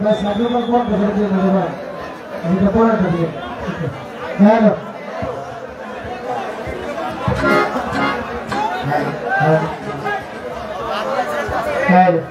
बस आगे पर कौन बदल दिया मुझे बार मुझे पूरा कर दिया hello hello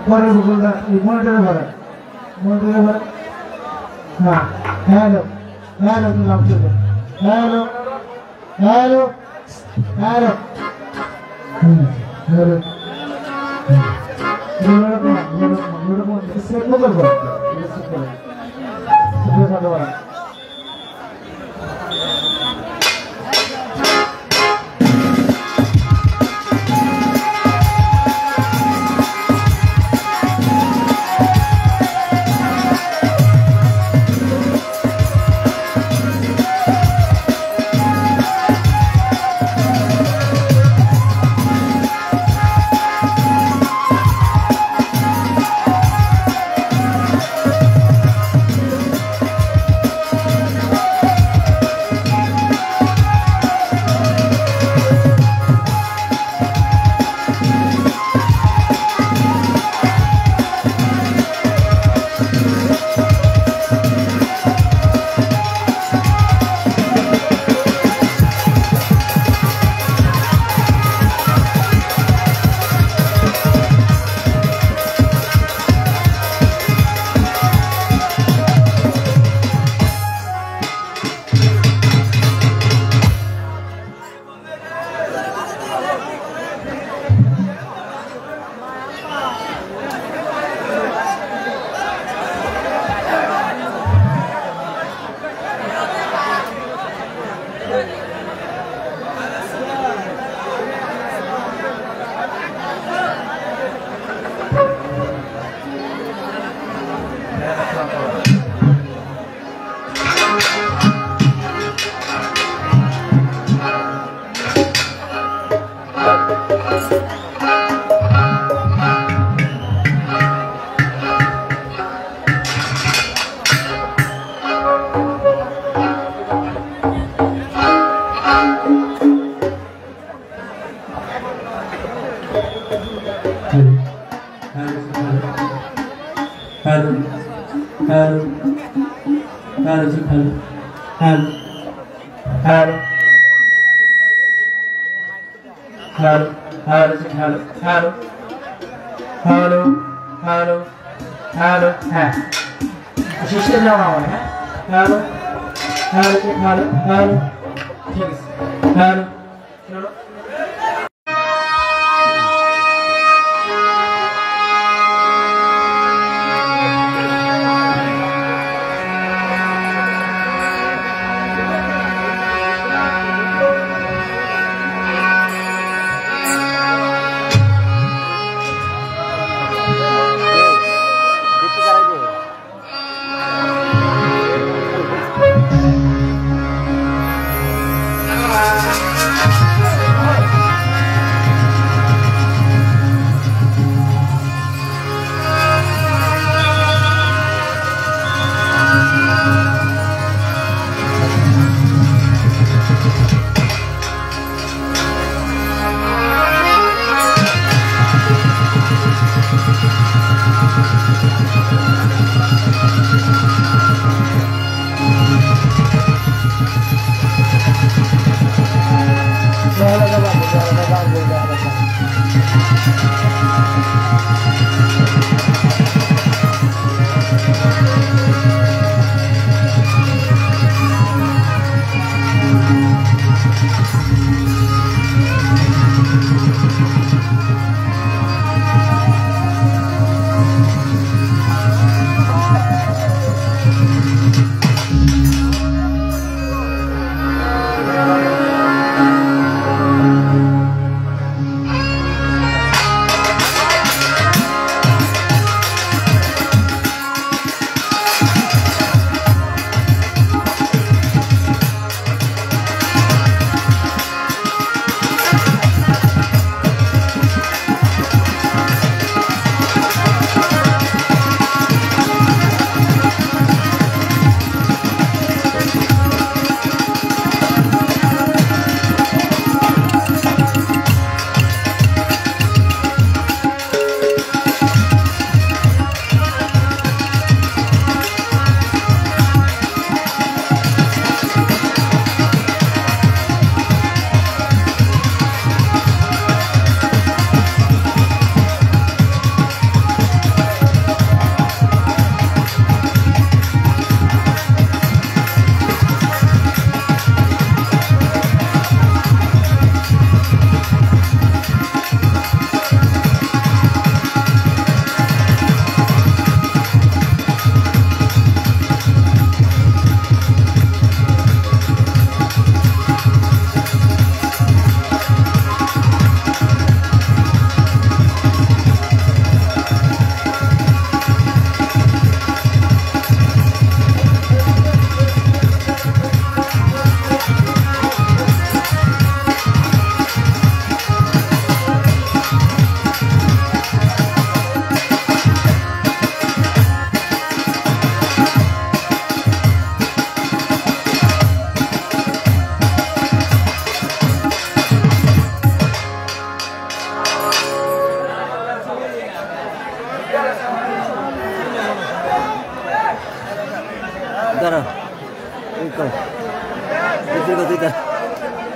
Para Google monitor हाँ हेलो हेलो तुम आप चलो हेलो हेलो हेलो हेलो इससे क्या करबो इससे करो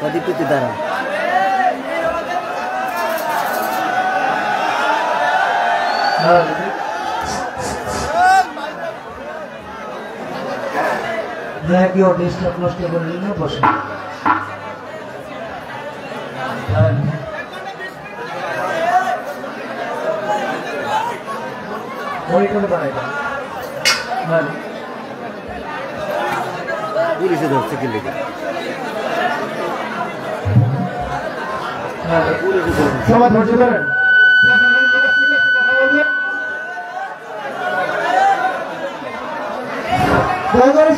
অধিপতি দ্বারা কেউ ডিস্টার্ব নষ্ট করে নিলে বসে পুলিশে ধরছে কি লেগে সবাই ধৈর্য ধরেন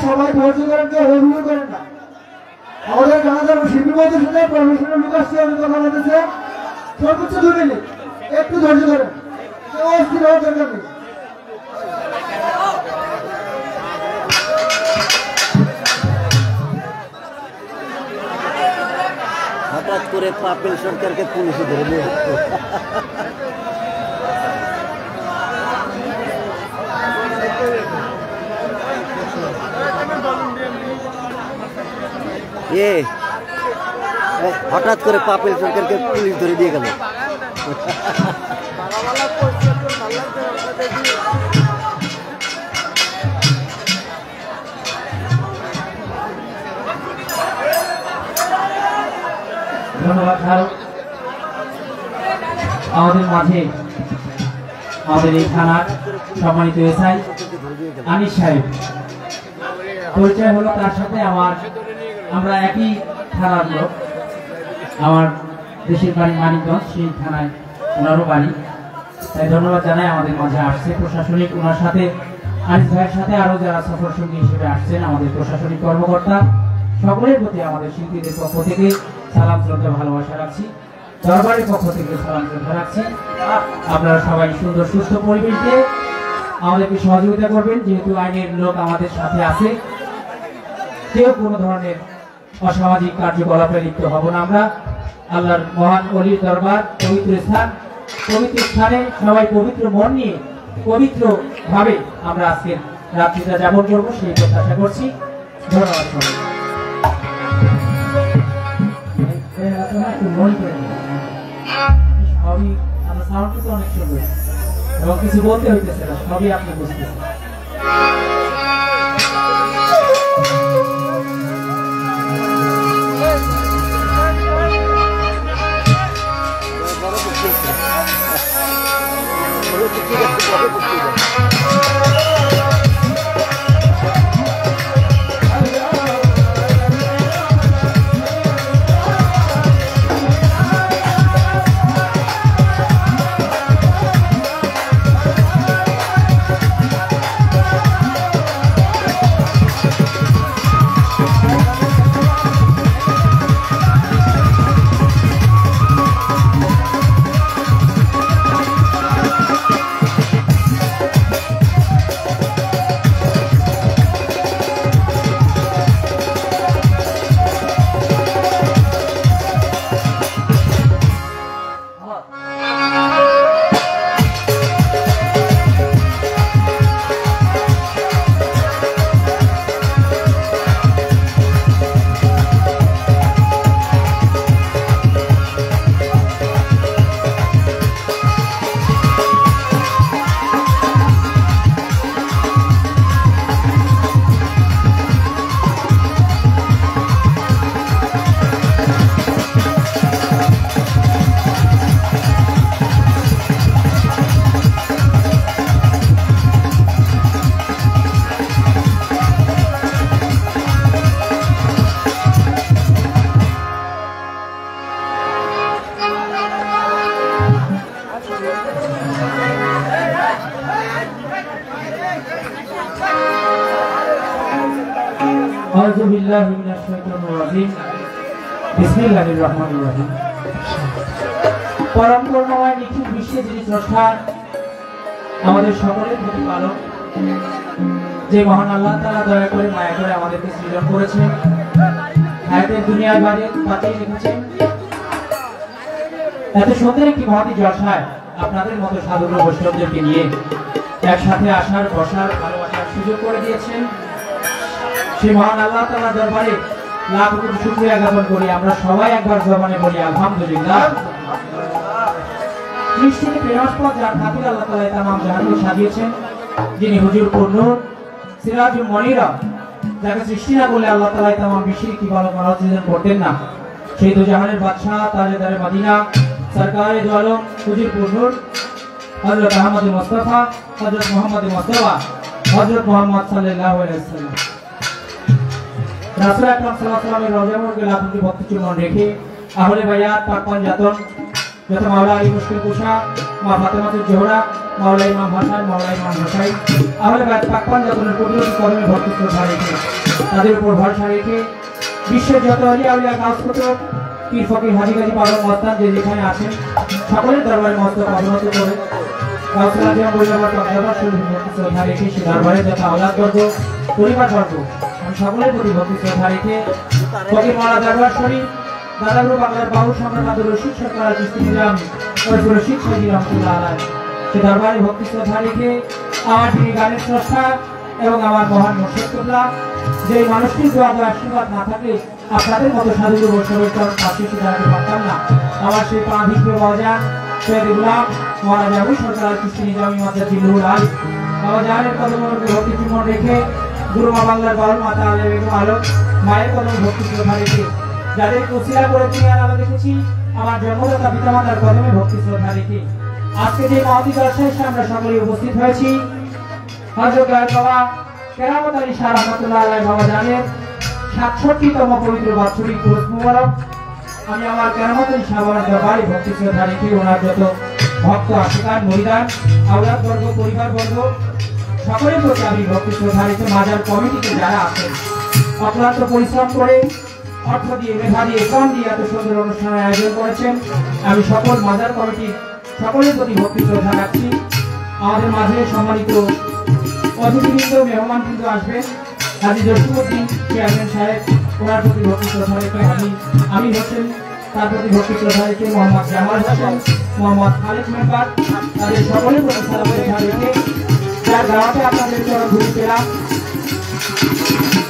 সবাই ধৈর্য ধরেন কেউ হুড় করেন না আমাদের জানাজার শিল্পী বলতে শুনে প্রফেশনাল লোক আসছে আমি কথা বলতেছে সর্বোচ্চ 2 মিনিট একটু ধৈর্য ধরেন কেউ অস্থির হওয়ার দরকার নেই হঠাৎ করে পাপেল সরকারকে পুলিশে ধরে নিয়ে হঠাৎ করে পাপেল সরকারকে পুলিশ ধরে দিয়ে গেল ধন্যবাদ আমাদের মাঝে আমাদের এই থানার সম্মানিত এসআই আনিস সাহেব পরিচয় হলো তার সাথে আমরা একই থানার লোক আমার দেশের বাড়ি মানিকগঞ্জ সেই থানায় ওনারও বাড়ি তাই ধন্যবাদ জানাই আমাদের মাঝে আসছে প্রশাসনিক ওনার সাথে আনিস ভাইয়ের সাথে আরো যারা সফর সঙ্গী হিসেবে আসছেন আমাদের প্রশাসনিক কর্মকর্তা সকলের প্রতি আমাদের শিল্পীদের পক্ষ থেকে সালাম শ্রদ্ধা ভালোবাসা রাখছি দরবারের পক্ষ থেকে সালাম শ্রদ্ধা রাখছি আপনারা সবাই সুন্দর সুস্থ পরিবেশ দিয়ে আমাদেরকে সহযোগিতা করবেন যেহেতু আইনের লোক আমাদের সাথে আছে কেউ কোনো ধরনের অসামাজিক কার্যকলাপে লিপ্ত হব না আমরা আল্লাহর মহান অলির দরবার পবিত্র স্থানে সবাই পবিত্র মন নিয়ে পবিত্র ভাবে আমরা আজকে রাত্রিটা যাপন করবো সেই প্রত্যাশা করছি ধন্যবাদ সবই আমার সাউন্ডটা তো অনেক সুন্দর এবং কিছু বলতে হইতেছে না সবই আপনি বুঝতেছেন পরম করুণাময় নিখুঁত বিশ্বে যিনি স্রষ্টা আমাদের সকলের প্রতিপালক যে মহান আল্লাহ তাআলা দয়া করে মায়া করে আমাদেরকে সৃজন করেছেন হায়াতের দুনিয়ায় বাঁচিয়ে রেখেছেন এত সুন্দর একটি মহাতি জলসায় আপনাদের মতো সাধু বৈষ্ণবদেরকে নিয়ে একসাথে আসার বসার ভালোবাসার সুযোগ করে দিয়েছেন সেই মহান আল্লাহ তাআলার দরবারে লাখ কোটি শুকরিয়া জ্ঞাপন করি। আমরা সবাই একবার জবানে বলি আলহামদুলিল্লাহ। সৃষ্টিকে প্রেমাস্পদ যার খাতির আল্লাহ তাআলা তামাম জাহানকে সাজিয়েছেন, যিনি হুজুরপুর নূর সিরাজুল মনিরা, যাকে সৃষ্টি না বলে আল্লাহ তাআলা তামাম বিশ্বের কি ভালো মনোরঞ্জন করতেন না, সেই দু জাহানের বাদশাহ তাজেদারে মদিনা সরকারে দু আলম হুজুরপুর নূর হযরত আহমদ মুস্তাফা, হযরত মুহাম্মদ মুস্তাফা, হযরত মুহাম্মদ সাল্লাল্লাহু আলাইহি ওয়াসাল্লাম রাসূল আকরাম সাল্লাল্লাহু আলাইহি ওয়াসাল্লামের রওজা মুবারকে লাখোটি ভক্তি চুম্বন রেখে আহলে বায়াত পাক পাঞ্জাতন যথা মাওলা আলী মুশকিল কুশা, মা ফাতেমাতুল জোহরা, মাওলা ইমাম হাসান, মাওলা ইমাম হোসাইন, আহলে বায়াত পাক পাঞ্জাতনের প্রতিটি কদমে ভক্তি শ্রদ্ধা রেখে তাদের উপর ভরসা রেখে বিশ্বের যত আলিয়া আউলিয়া কাজ কুতুব পীর ফকির হাজী গাজী পাগল মস্তান যে যেখানে আছেন সকলের দরবারে মস্তক অবনত করে গাউসুল আজম বৈরাবাদ দরবার শরীফ ভক্তি শ্রদ্ধা রেখে সে দরবারে যথা আওলাদ বর্গ পরিবার বর্গ আমি সকলের প্রতি ভক্তি শ্রদ্ধা রেখে ফকির মাওলা দরবার শরীফ দাদাগুরু বাংলার বাবু সম্রাট আব্দুর রশিদ সরকার চিশতি নিজাম ওরফে রশিদ সাহেব রহমাতুল্লাহ আলাইহি সে দরবারে ভক্তি শ্রদ্ধা রেখে আমার যিনি গানের স্রষ্টা এবং আমার মহান মুর্শিদ কিবলা, যে মানুষটির দোয়া ও আশীর্বাদ না থাকে আপনাদের মতো সাধুগুরু বৈষ্ণবের চরণ পাশে এসে দাঁড়াতে পারতাম না। আমার সেই প্রাণিক বাবাজান সৈয়দ গুলাম মহারাজা আবু সরকার চিশতি নিজামি মাদ্রাজ জিল্লুল আলী বাবাজানের কদমে ভক্তি চুম্বন রেখে গুরু মা বাংলার বাউল মাতা আলে বেগম আলম মায়ের কদমে ভক্তি শ্রদ্ধা রেখে যাদের ওসিলা করে তুমি আর আলো দেখেছি আমার জন্মদাতা পিতামাতার কদমে ভক্তি শ্রদ্ধা রেখে আজকে যে মহতি জলসায় আমরা সকলে উপস্থিত হয়েছি হযরত বাবা কেরামত আলী শাহ রহমাতুল্লাহ আলাইহি বাবা জানেন ৬৭তম পবিত্র বাৎসরিক উরুস মুবারক আমি আমার কেরামত আলী শাহ বাবার দরবারে ভক্তি শ্রদ্ধা রেখে ওনার যত ভক্ত আশিকান মুরিদান আওলাদ বর্গ পরিবার বর্গ সকলের প্রতি আমি ভক্তি শ্রদ্ধা রেখে মাজার কমিটিতে যারা আছেন অক্লান্ত পরিশ্রম করে অর্থ দিয়ে মেধা দিয়ে শ্রম দিয়ে এত সুন্দর অনুষ্ঠানের আয়োজন করেছেন, আমি সকল মাজার কমিটির সকলের প্রতি ভক্তি শ্রদ্ধা রাখছি। আমাদের মাঝে সম্মানিত অতিথিবৃন্দ মেহমান কিন্তু আসবেন, হাজী জসিমউদ্দিন চেয়ারম্যান সাহেব ওনার প্রতি ভক্তি শ্রদ্ধা রেখে আমি হোসেন তার প্রতি ভক্তি শ্রদ্ধা রেখে মোহাম্মদ জামাল হোসেন, মোহাম্মদ খালেদ মেম্বার তাদের সকলের প্রতি সালাম শ্রদ্ধা রেখে যার গাওয়াতে আপনাদের চরণ ঘুরে পেলাম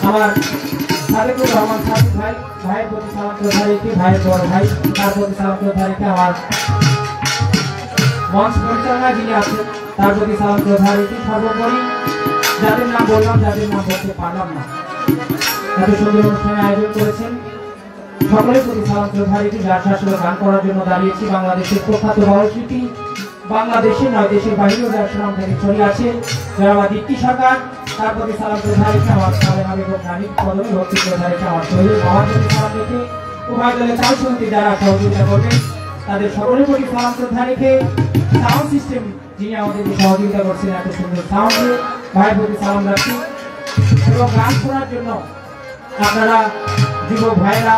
আমার সাদেকুর রহমান সাদিক ভাই, ভাইয়ের প্রতি সালাম শ্রদ্ধা রেখে ভাইয়ের বড় ভাই তার প্রতি সালাম শ্রদ্ধা রেখে আমার মঞ্চ পরিচালনা যিনি আছেন তার প্রতি সালাম শ্রদ্ধা রেখে সর্বোপরি যাদের নাম বললাম যাদের নাম বলতে পারলাম না এত সুন্দর অনুষ্ঠানের আয়োজন করেছেন সকলের প্রতি সালাম শ্রদ্ধা রেখে যার শাসনে গান করার জন্য দাঁড়িয়েছি বাংলাদেশের প্রখ্যাত বাউলশিল্পী, বাংলাদেশে নয় দেশের বাইরেও যার সুনাম থেকে ছড়িয়ে আছে যারা দীপ্তি সরকার তার প্রতি সালাম শ্রদ্ধা রেখে আমার সালেম আলী নানিক কদমে ভক্তি শ্রদ্ধা রেখে আমার শহীদ বাবার প্রতি সালাম রেখে উভয় দলের তাল সমিতি যারা সহযোগিতা করবেন তাদের সকলের প্রতি সালাম শ্রদ্ধা রেখে সাউন্ড সিস্টেম যিনি আমাদেরকে সহযোগিতা করছেন এত সুন্দর সাউন্ড দিয়ে ভাইয়ের প্রতি সালাম রাখছি এবং গান শোনার জন্য আপনারা যুবক ভাইয়েরা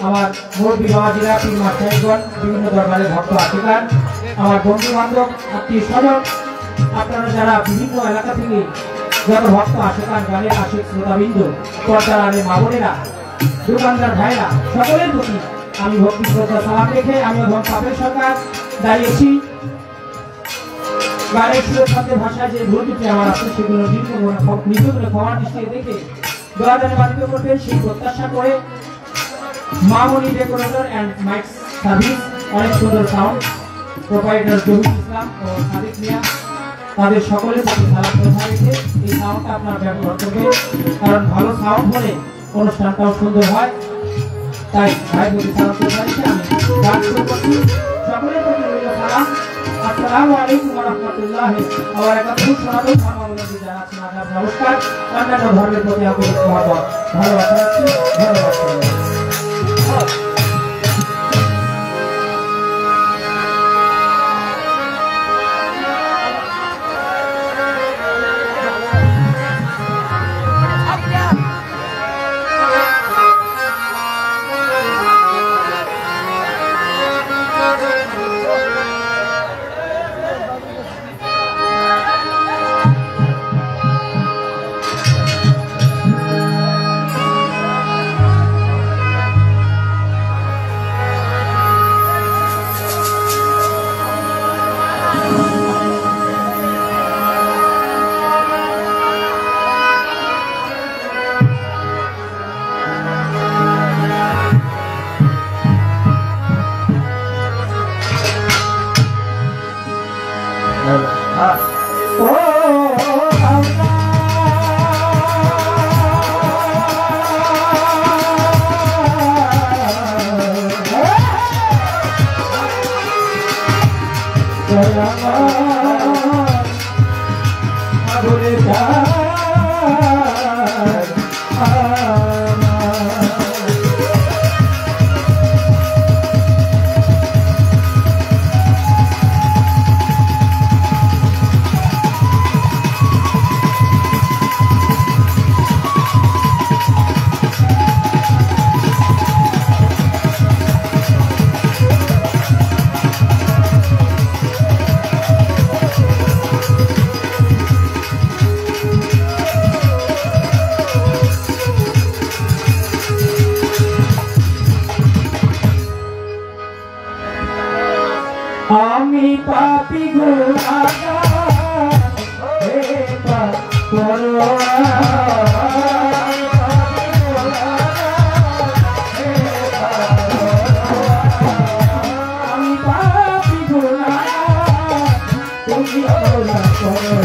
আমার মুরব্বী বাবাজিরা পীর মাস্টারগণ বিভিন্ন দরবারে ভক্ত আশিকান আমার বন্ধু বান্ধব আত্মীয় স্বজন আপনারা যারা বিভিন্ন এলাকা থেকে যত ভক্ত আশিকান গানের আশিক শ্রোতাবৃন্দ পর্দার আলে মা বোনেরা দোকানদার ভাইরা সকলের প্রতি আমি ভক্তি শ্রদ্ধা সালাম রেখে আমি এবং পাপের সরকার দাঁড়িয়েছি গানের সুরক্ষাদের ভাষায় যে ভুল ত্রুটি আমার আছে সেগুলো নিজ করে ক্ষমার দৃষ্টিতে দেখে দয়া দানে বাধিত করবেন সেই প্রত্যাশা করে মামনি ডেকোরেটর অ্যান্ড মাইক সার্ভিস অনেক সুন্দর সাউন্ড প্রোপাইটার জহির ইসলাম ও সাদিক মিয়া তাদের সকলের প্রতি সালাম শ্রদ্ধা রেখে এই সাউন্ডটা আপনার ব্যবহার করবেন কারণ ভালো সাউন্ড হলে অনুষ্ঠানটাও সুন্দর হয় তাই ভাই প্রতি সালাম শ্রদ্ধা রেখে আমি গান শুরু করছি সকলের প্রতি রইল সালাম আসসালামু আলাইকুম ওয়া রাহমাতুল্লাহি ওয়া বারাকাতুহু সনাতন ধর্মাবলম্বী যারা আছেন আদাব নমস্কার অন্যান্য ধর্মের প্রতি আপনাদের মহব্বত ভালোবাসা রাখছি ধন্যবাদ। আমি পাপী গুনাহগার হে আমি পাপী গুনাহগার তুমি করুণা করো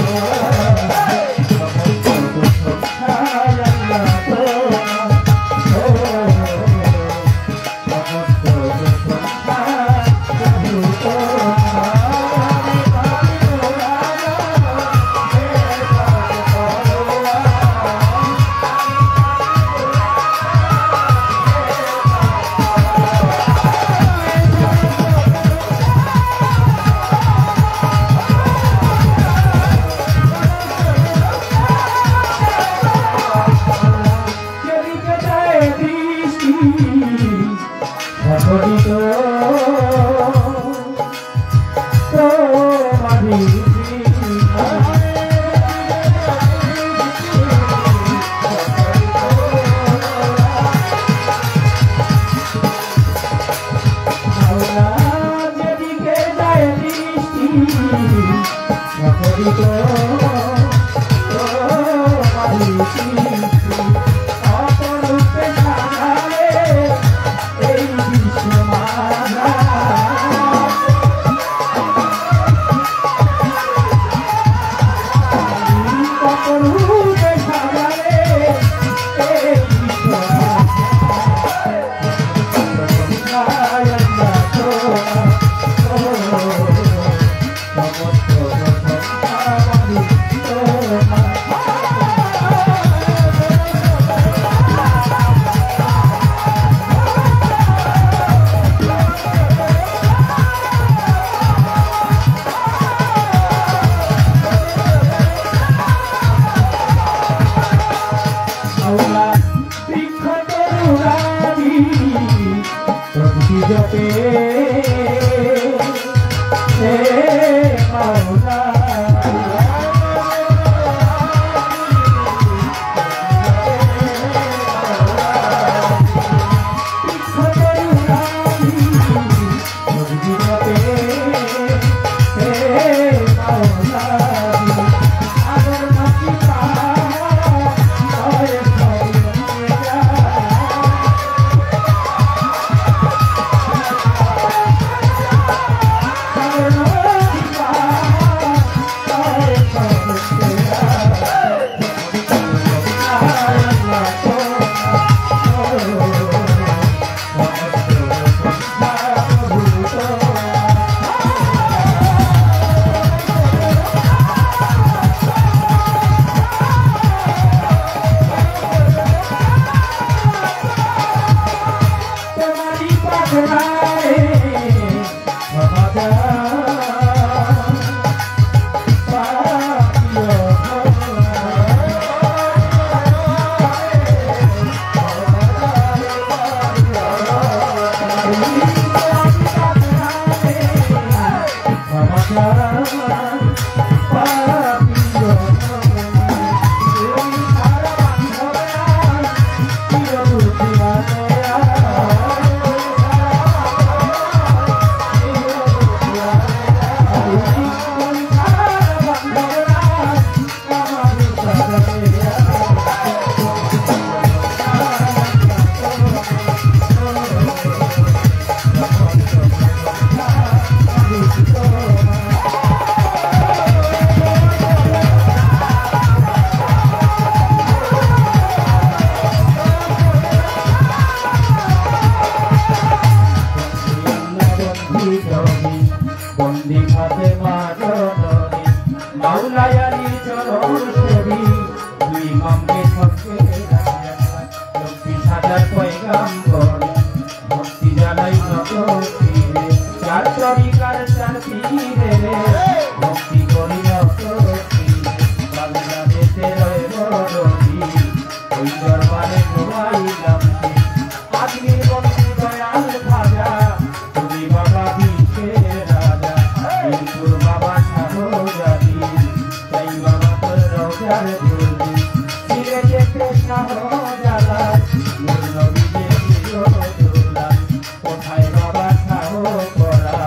কোথায় বাবা ছাড়ো করা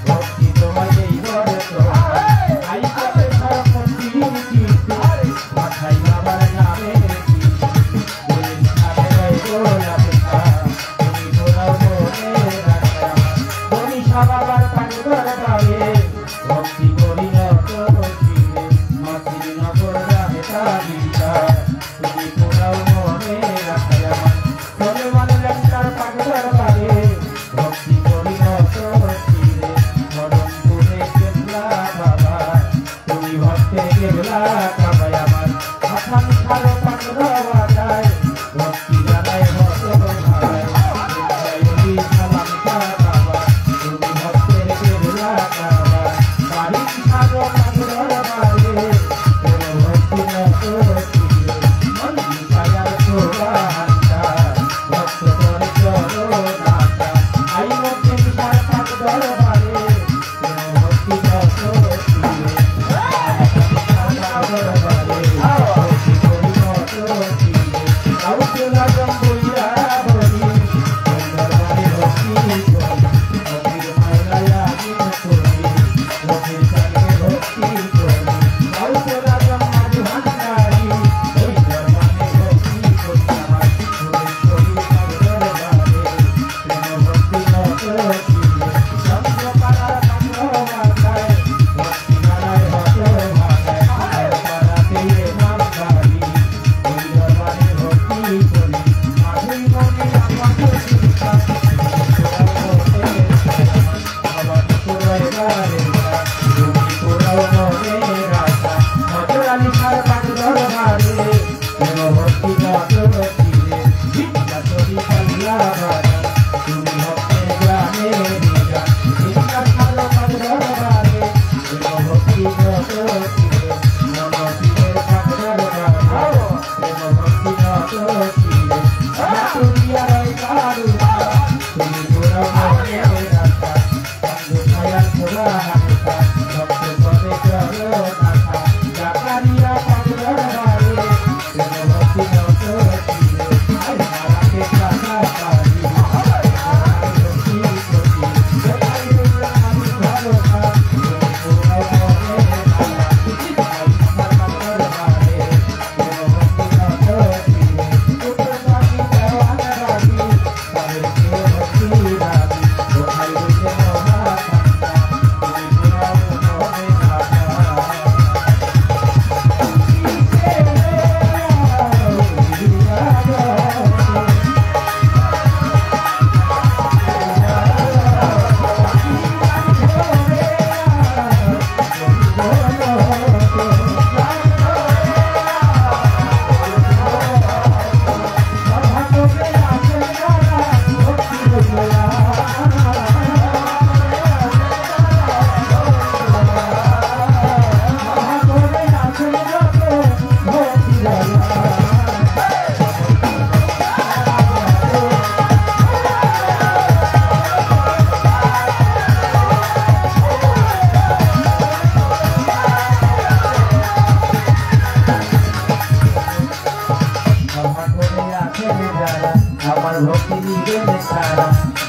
ভক্তি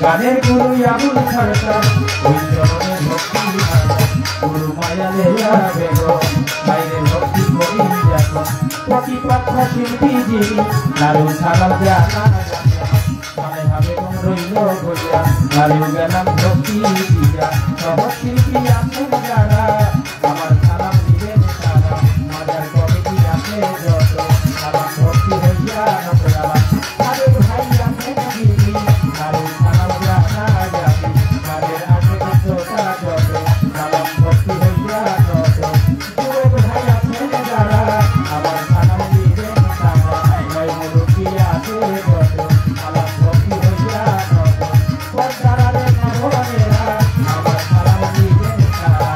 গানের গুরু আবুল সরকার ওই চরণে ভক্তি গুরু মায়া লেলা বেগো বাইরে ভক্তি করি যখন প্রতিপক্ষ শিল্পী যিনি নারু ছাড়া জানা মনে হবে কোন রইল বলিয়া নারু গেলাম ভক্তি দিয়া সব শিল্পী আসেন যারা আমার সালাম দিবেন তারা মজার কমিটি আছে যত আমার ভক্তি হইয়া নকরাবা আরে ভাই আমি দিদি নারু সালাম জানা যাবি তাদের আছে কিছুটা যত সালাম ভক্তি হইয়া যত যুবক ভাই আছেন যারা আমার সালাম দিবেন তারা ভাই মুরুকি আছে যত সালাম ভক্তি হইয়া যত পদ্মারে ভগবানেরা আমার সালাম দিবেন তারা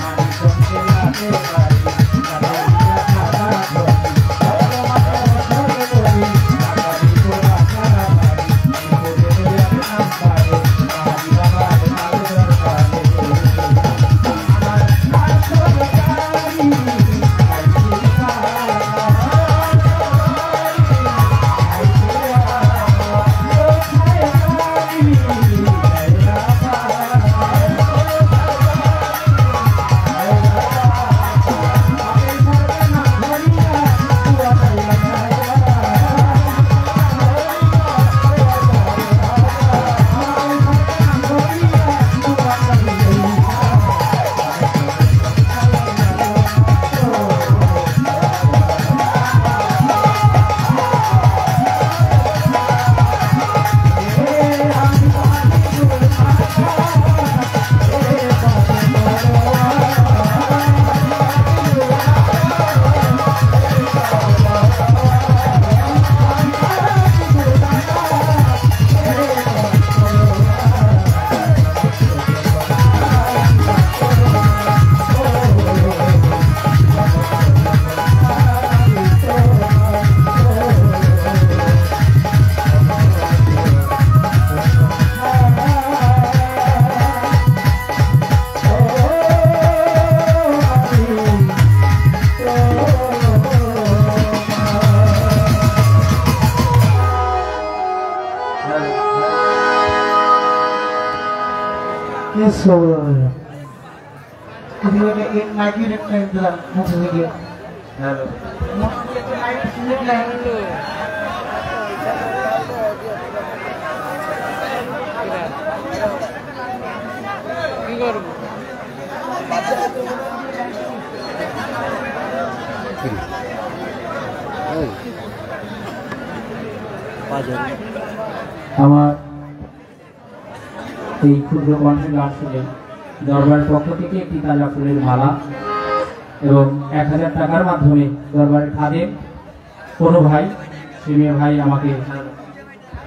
আমি সঙ্গে আছে বাড়ি তাদের সারা ভক্তি Yes, Lord. If you get my unit name, then move again. Hello Unit name. কি করব আমার এই ক্ষুদ্র কণ্ঠে গান শুনে দরবারের পক্ষ থেকে একটি তাজা ফুলের মালা এবং 1000 টাকার মাধ্যমে দরবারের খাদেম কোনো ভাই সিমিয়া ভাই আমাকে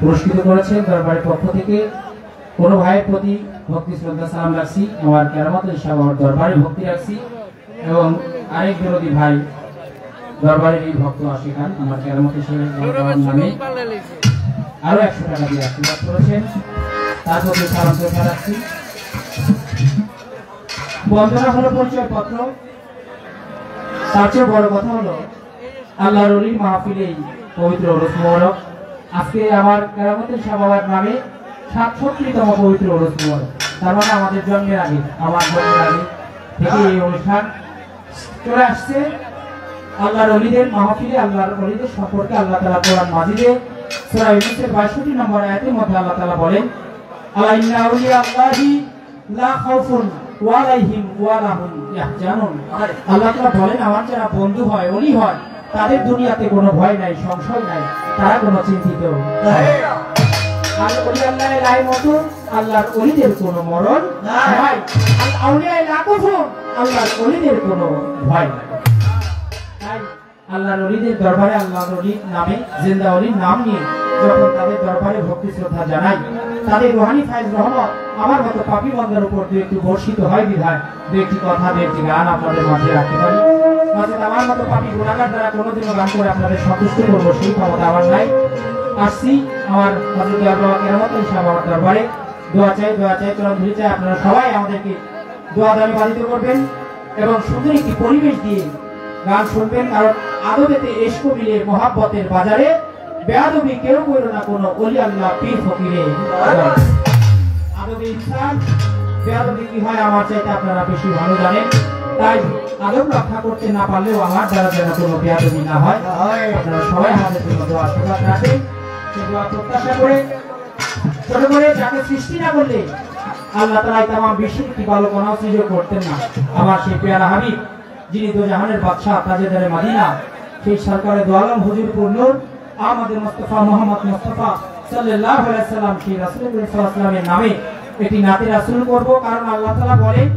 পুরস্কৃত করেছে। দরবারের পক্ষ থেকে কোনো ভাইয়ের প্রতি ভক্তি শ্রদ্ধা সালাম রাখছি, আমার কেরামত হিসাবে আমার দরবারে ভক্তি রাখছি এবং আরেক বিরোধী ভাই দরবারের এই ভক্ত আশিকান আমার কেরামত হিসেবে নামে আরো 100 টাকা দিয়ে আশীর্বাদ করেছেন। তার প্রতি সালাম জানাচ্ছি। বন্দনা হলো পরিচয় পত্র, তার চেয়ে বড় কথা হলো আল্লাহর ওলির মাহফিলে পবিত্র ওরস মুবারক। আজকে আমার কেরামতের শাহবাবার নামে 67তম পবিত্র ওরস মুবারক। তার মানে আমাদের জন্মের আগে, আমার জন্মের আগে থেকে এই অনুষ্ঠান চলে আসছে। আল্লাহর ওলিদের মাহফিলে আল্লাহর ওলিদের সম্পর্কে আল্লাহ তাআলা কোরআন মাজিদে সূরা ইউনূসের 62 নম্বর আয়াতের মধ্যে আল্লাহ তাআলা বলেন, আলা ইন্না আউলিয়া আল্লাহি লা খাউফুন ওয়ালাইহিম ওয়ালা হুম ইয়াহজানুন। আল্লাহ তাআলা বলেন, আমার যারা বন্ধু হয়, ওলি হয়, তাদের দুনিয়াতে কোনো ভয় নাই, সংশয় নাই, তারা কোনো চিন্তিত নাই। আর ওলি আল্লাহর রাহমত, আল্লাহর ওলিদের কোনো মরণ নাই। আল আউলিয়া লা খাউফুন, আল্লাহর ওলিদের কোনো ভয় নাই। তাই আল্লাহর ওলিদের দরবারে আল্লাহর ওলির নামে, জিন্দা ওলির নাম নিয়ে যখন তাদের দরবারে ভক্তি শ্রদ্ধা জানাই, তাদের রুহানি ফায়েজ রহমত আমার মতো পাপী বান্দার উপর দু একটু বর্ষিত হয় বিধায় দু একটি কথা, দু একটি গান আপনাদের মাঝে রাখতে পারি। নচেত আমার মতো পাপী গুনাহগার দ্বারা কোনোদিনও গান করে আপনাদের সন্তুষ্ট করবো সেই ক্ষমতা আমার নাই। আসছি আমার হযরত আল্লাহ কেরামতুল শাহ বাবার দরবারে, দোয়া চাই চরণ ধরে চাই আপনারা সবাই আমাদেরকে দোয়া দানি বাধিত করবেন এবং সুন্দর একটি পরিবেশ দিয়ে গান শুনবেন। কারণ আদবেতে ইশক মিলে মহাব্বতের বাজারে, বেয়াদবি কেউ করো না কোনো ওলি আল্লাহ পীর ফকিরে। আদবে ইনসান, বেয়াদবি কি হয় আমার চাইতে আপনারা বেশি ভালো জানেন। তাই আদব রক্ষা করতে না পারলেও আমার দ্বারা যেন কোনো বেয়াদবি না হয়, আপনারা সবাই আমাদের জন্য দোয়া আশীর্বাদ রাখেন। সেই দোয়া প্রত্যাশা করে ছোট করে যাকে সৃষ্টি না করলে আল্লাহ তাআলা তামাম বিশ্বের কি ভালো কোনো সুযোগ করতেন না। আমার সেই পেয়ারা হাবিব, যিনি দোজাহানের বাদশাহ, তাজেদারে মদিনা, সেই সরকারের দোয়ালম হুজুর পূর্ণর আমাদের মুস্তাফা মুহাম্মদ মুস্তাফা সাল্লাল্লাহু আলাইহি সাল্লাম, সেই রাসূলুল্লাহ সাল্লাল্লাহু আলাইহি ওয়াসাল্লামের নামে একটি নাতে রাসূল করব। কারণ আল্লাহ তাআলা বলেন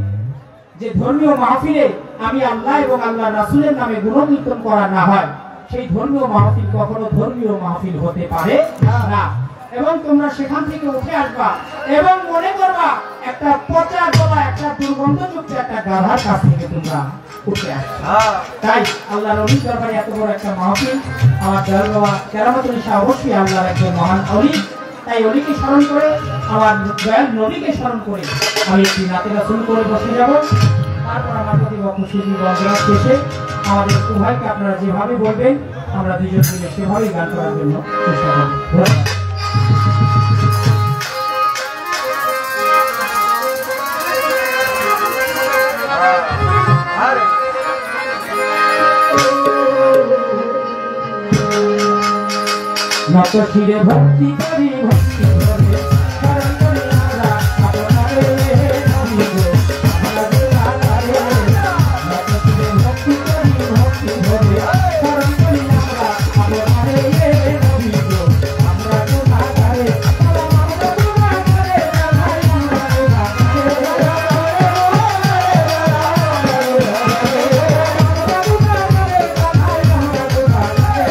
যে ধর্মীয় মাহফিলে আমি আল্লাহ এবং আল্লাহ রাসূলের নামে গুণকীর্তন করা না হয়, সেই ধর্মীয় মাহফিল কখনো ধর্মীয় মাহফিল হতে পারে না। এবং তোমরা সেখান থেকে উঠে আসবা এবং মনে করবা একটা পচা গলা, একটা দুর্গন্ধযুক্ত একটা গাধার কাছ থেকে তোমরা উঠে আসবা। তাই আল্লাহর ওলির দরবারে এত বড় একটা মাহফিল, আমার দয়াল বাবা কেরামতুল শাহ অবশ্যই আল্লাহর একজন মহান ওলি। তাই ওলিকে স্মরণ করে, আমার দয়াল নবীকে স্মরণ করে আমি একটি নাতে রাসূল করে বসে যাব। তারপর আমার প্রতিপক্ষ সুদী বন্দনা শেষে আমাদের উভয়কে আপনারা যেভাবে বলবেন আমরা দুজন মিলে সেভাবেই গান করার জন্য চেষ্টা করব। ধন্যবাদ। নত শিরে ভক্তি করি, ভক্তি করে শরণ করি আমরা আপনারে নবী গো, আমরা গুনাহগারে। নত শিরে ভক্তি করি, ভক্তি করে শরণ করি আমরা আপনারে নবী গো, আমরা গুনাহগারে। আমরা গুনাহগারে, ভাই আমরা গুনাহগারে। আমরা গুনাহগারে, ভাই আমরা গুনাহগারে।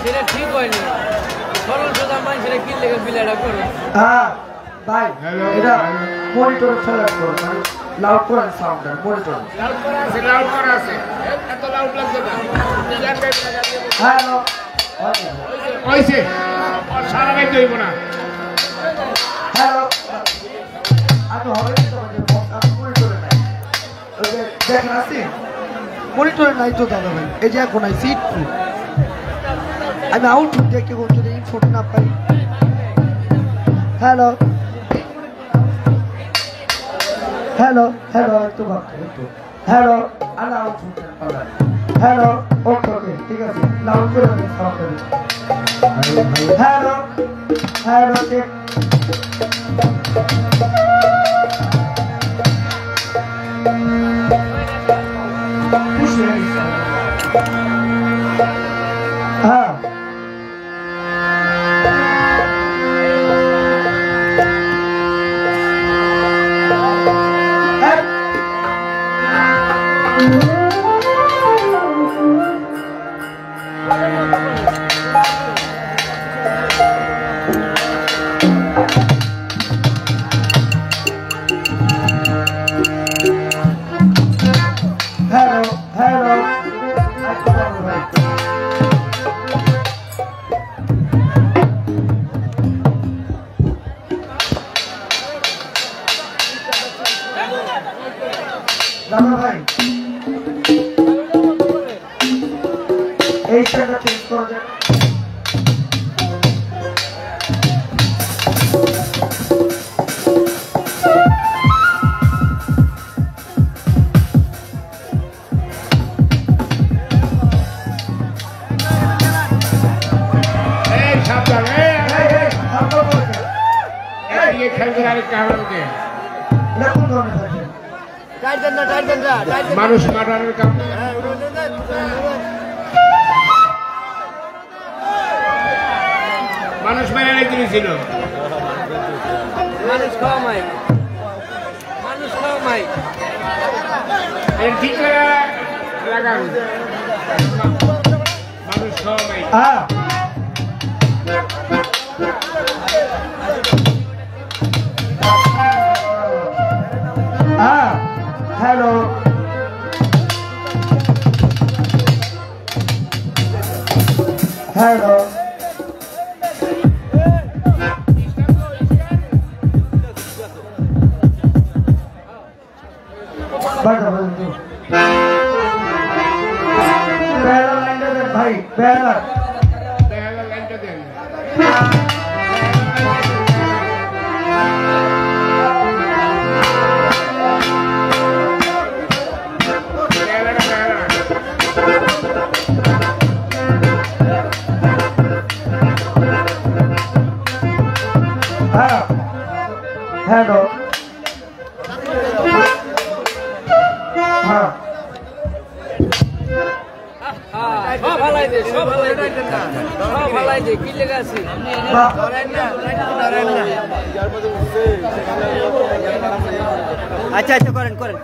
সেটা ঠিক হয়নি সরল সোজা মানুষেরা কি লেগে বিলাটা করো হ্যাঁ ভাই এটা মনিটরে সেলেক্ট করো মানে লাউড করেন সাউন্ডটা মনিটর লাউড করা আছে এত লাউড লাগছে না হ্যালো হয়েছে সারা গাইতে হইব না হ্যালো আমি হবে আমি মনিটরে নাই দেখেন আসি মনিটরে নাই তো দাদা ভাই এই যে এখন আইসি আমি আউট দেখে বলছি এই ফোন না পাই হ্যালো হ্যালো হ্যালো একটু ভাবতে একটু হ্যালো আলা আউট হ্যালো ওকে ওকে ঠিক আছে লাউড করে দিন সাউন্ড হ্যালো হ্যালো চেক হ্যাঁ Hello, hello. দাদা ভাই এই জায়গা চেঞ্জ করা যায় মানুষ মারার কাম মানুষ মেরে রেখেছিল মানুষ খাওয়া মাই মানুষ খাওয়া মাই ঠিক করে লাগান মানুষ খাওয়া নাই hello hello bata boltu pehla line ta den bhai pehla line ta den hello সব হালাই দে সব হালাই দে সব হালাই দে কি লেগে আছে আচ্ছা আচ্ছা করেন করেন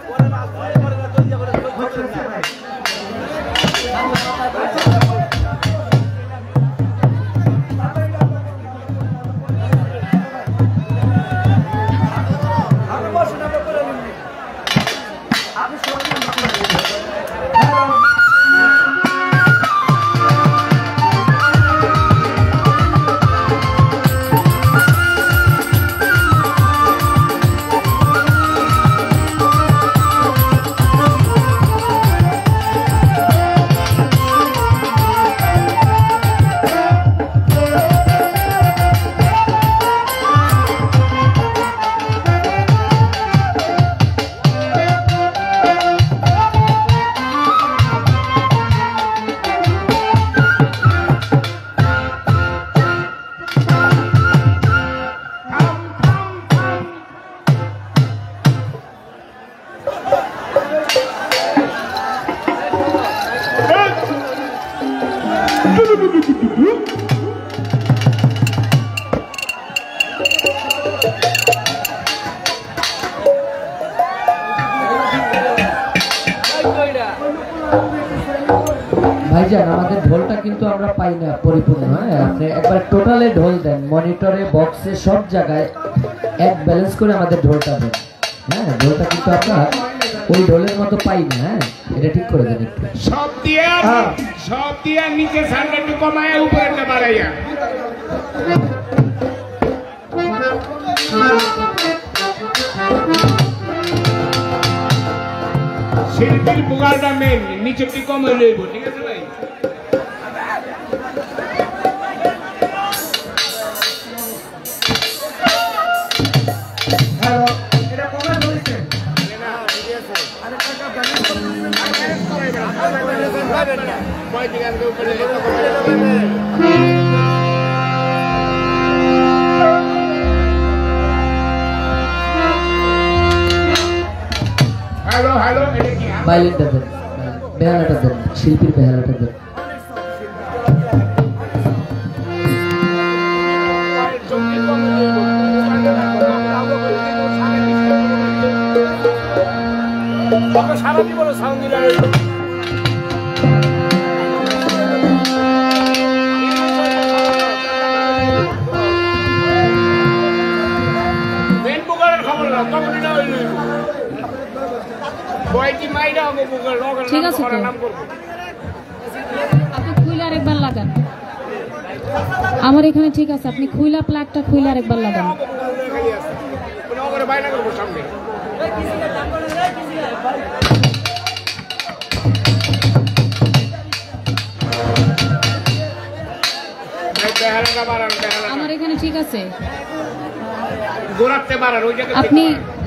ভাইজান আমাদের ঢোলটা কিন্তু আমরা পাই না পরিপূর্ণ, হ্যাঁ আপনি একবার টোটালে ঢোল দেন, মনিটরে বক্সে সব জায়গায় এক ব্যালেন্স করে আমাদের ঢোলটা দেন। হ্যাঁ ঢোলটা কিন্তু আপনার ওই ঢোলের মতো পাই না, হ্যাঁ এটা ঠিক করে দেন একটু। সব দিয়া নিচে সামনে একটু কমায় উপরে একটা বাড়াইয়া শিল্পীর বুগালটা মেন নিচে একটু কমে লইব, ঠিক আছে ভাই? হ্যালো, এটা কমে বলেছে? হ্যালো হ্যালো, এটা কি? ভাইলেনটা দেন, বেহালাটা দেন, শিল্পীর বেহালাটা দেন। সারা জীবন সাউন্ড দিলে মেন বুকারের খবর না, তখন এটা হইল বয়টি মাইরা হবে বুকার লগের ঠিক আছে তো। নাম করব। আপনি খুইলা আরেকবার লাগান। আমার এখানে ঠিক আছে, আপনি খুইলা প্লাগটা খুইলা আরেকবার লাগান। ওরে বাইনা করব সামনে। আমার এখানে ঠিক আছে, গোরাতে বাড়ার ওই জায়গায় আপনি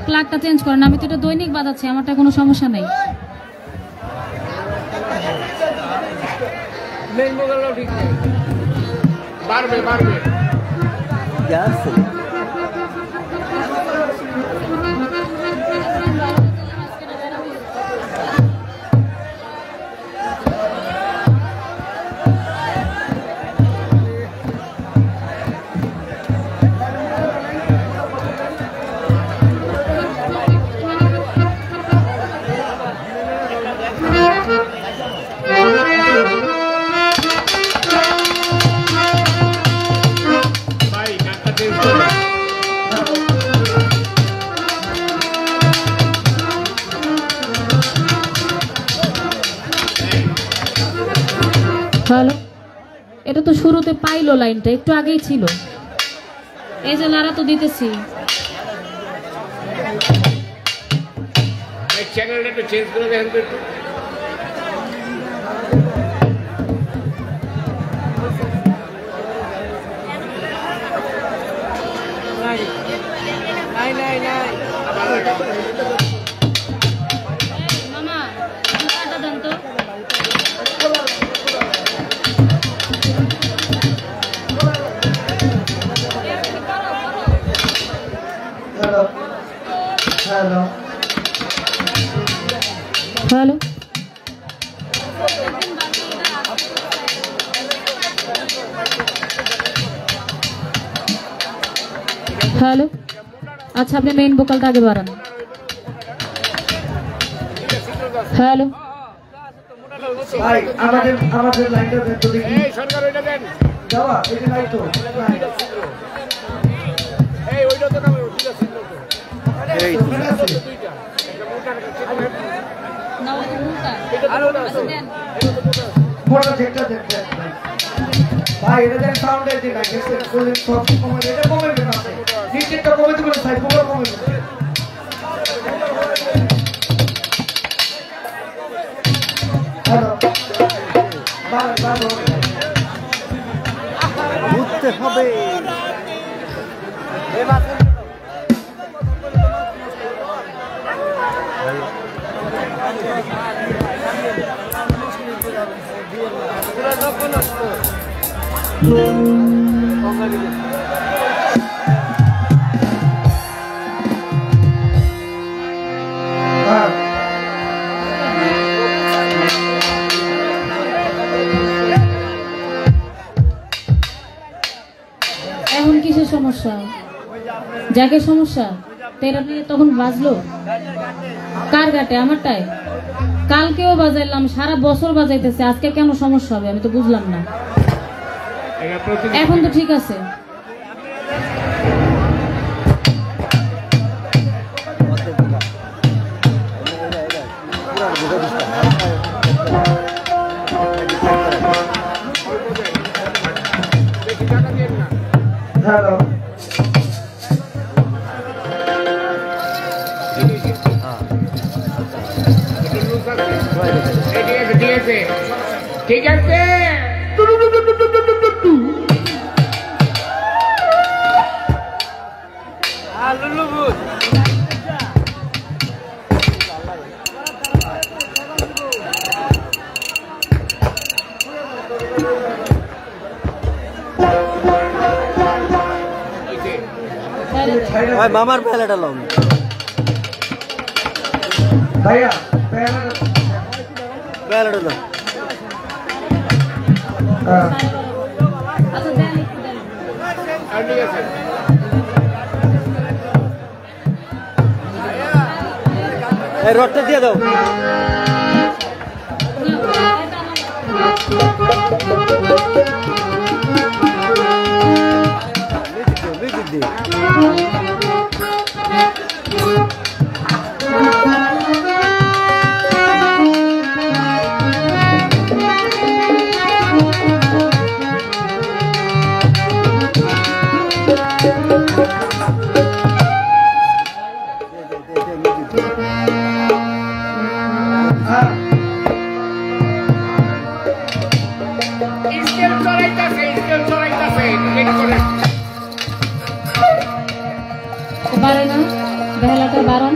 প্লাগটা চেঞ্জ করেন। আমি তো এটা দৈনিক বাজাচ্ছি, আমারটা কোনো সমস্যা নাই। মেন মোবাইলও ঠিক নেই। বাড়বে বাড়বে। যাচ্ছে ভাই গানটা চেঞ্জ করে হ্যালো, এটা তো শুরুতে পাইলো, লাইনটা একটু আগেই ছিল। এই যে লারা তো দিতেছি। এই চ্যানেলটা একটু চেঞ্জ করে দেখেন তো একটু। নাই নাই নাই আবার লাগাও। মামা মুখাটা দেন তো। Hello, hello, hello, hello. আচ্ছা আপনি মেইন ভোকালটা আগে বাড়ান। হ্যালো, ভাই আমাদের লাইনটা দেন তো দেখি। এই সরকার ওইটা দেন। যাওয়া এই যে নাই তো নাই। এই ওইটা তো না দুইটা ছিদ্র তো। এই ঠিক আছে। দুইটা। একটা মোটা একটা ছিদ্র। না ওই যে মুখটা। এটা তো মোটা আছে। আচ্ছা দেন। মোটা চেকটা দেন দেন, ভাই। ভাই এটা দেন সাউন্ড এই যে নাই গেছে বলে সব কমে এটা কমে না আছে। নিচেটা কমে দিবেন সাইড পুরো কমে দিবেন। হ্যালো, বুঝতে হবে এখন কিসের সমস্যা? জ্যাকের সমস্যা? তেরা নিয়ে তখন বাজলো কার গাটে? আমারটায়? কালকেও বাজাইলাম, সারা বছর বাজাইতেছে, আজকে কেন সমস্যা হবে আমি তো বুঝলাম না। এখন তো ঠিক আছে। হ্যালো ঠিক আছে ভাই মামার পেলাটা লাও ভাইয়া পেলাটা লাও। আচ্ছা দেন একটু দেন। ঠিক আছে এই রডটা দিয়ে দাও। মিউজিক দিয়ে স্কেল চড়াইতাছে ঠিক করে বারে না বেহালাটা বারণ।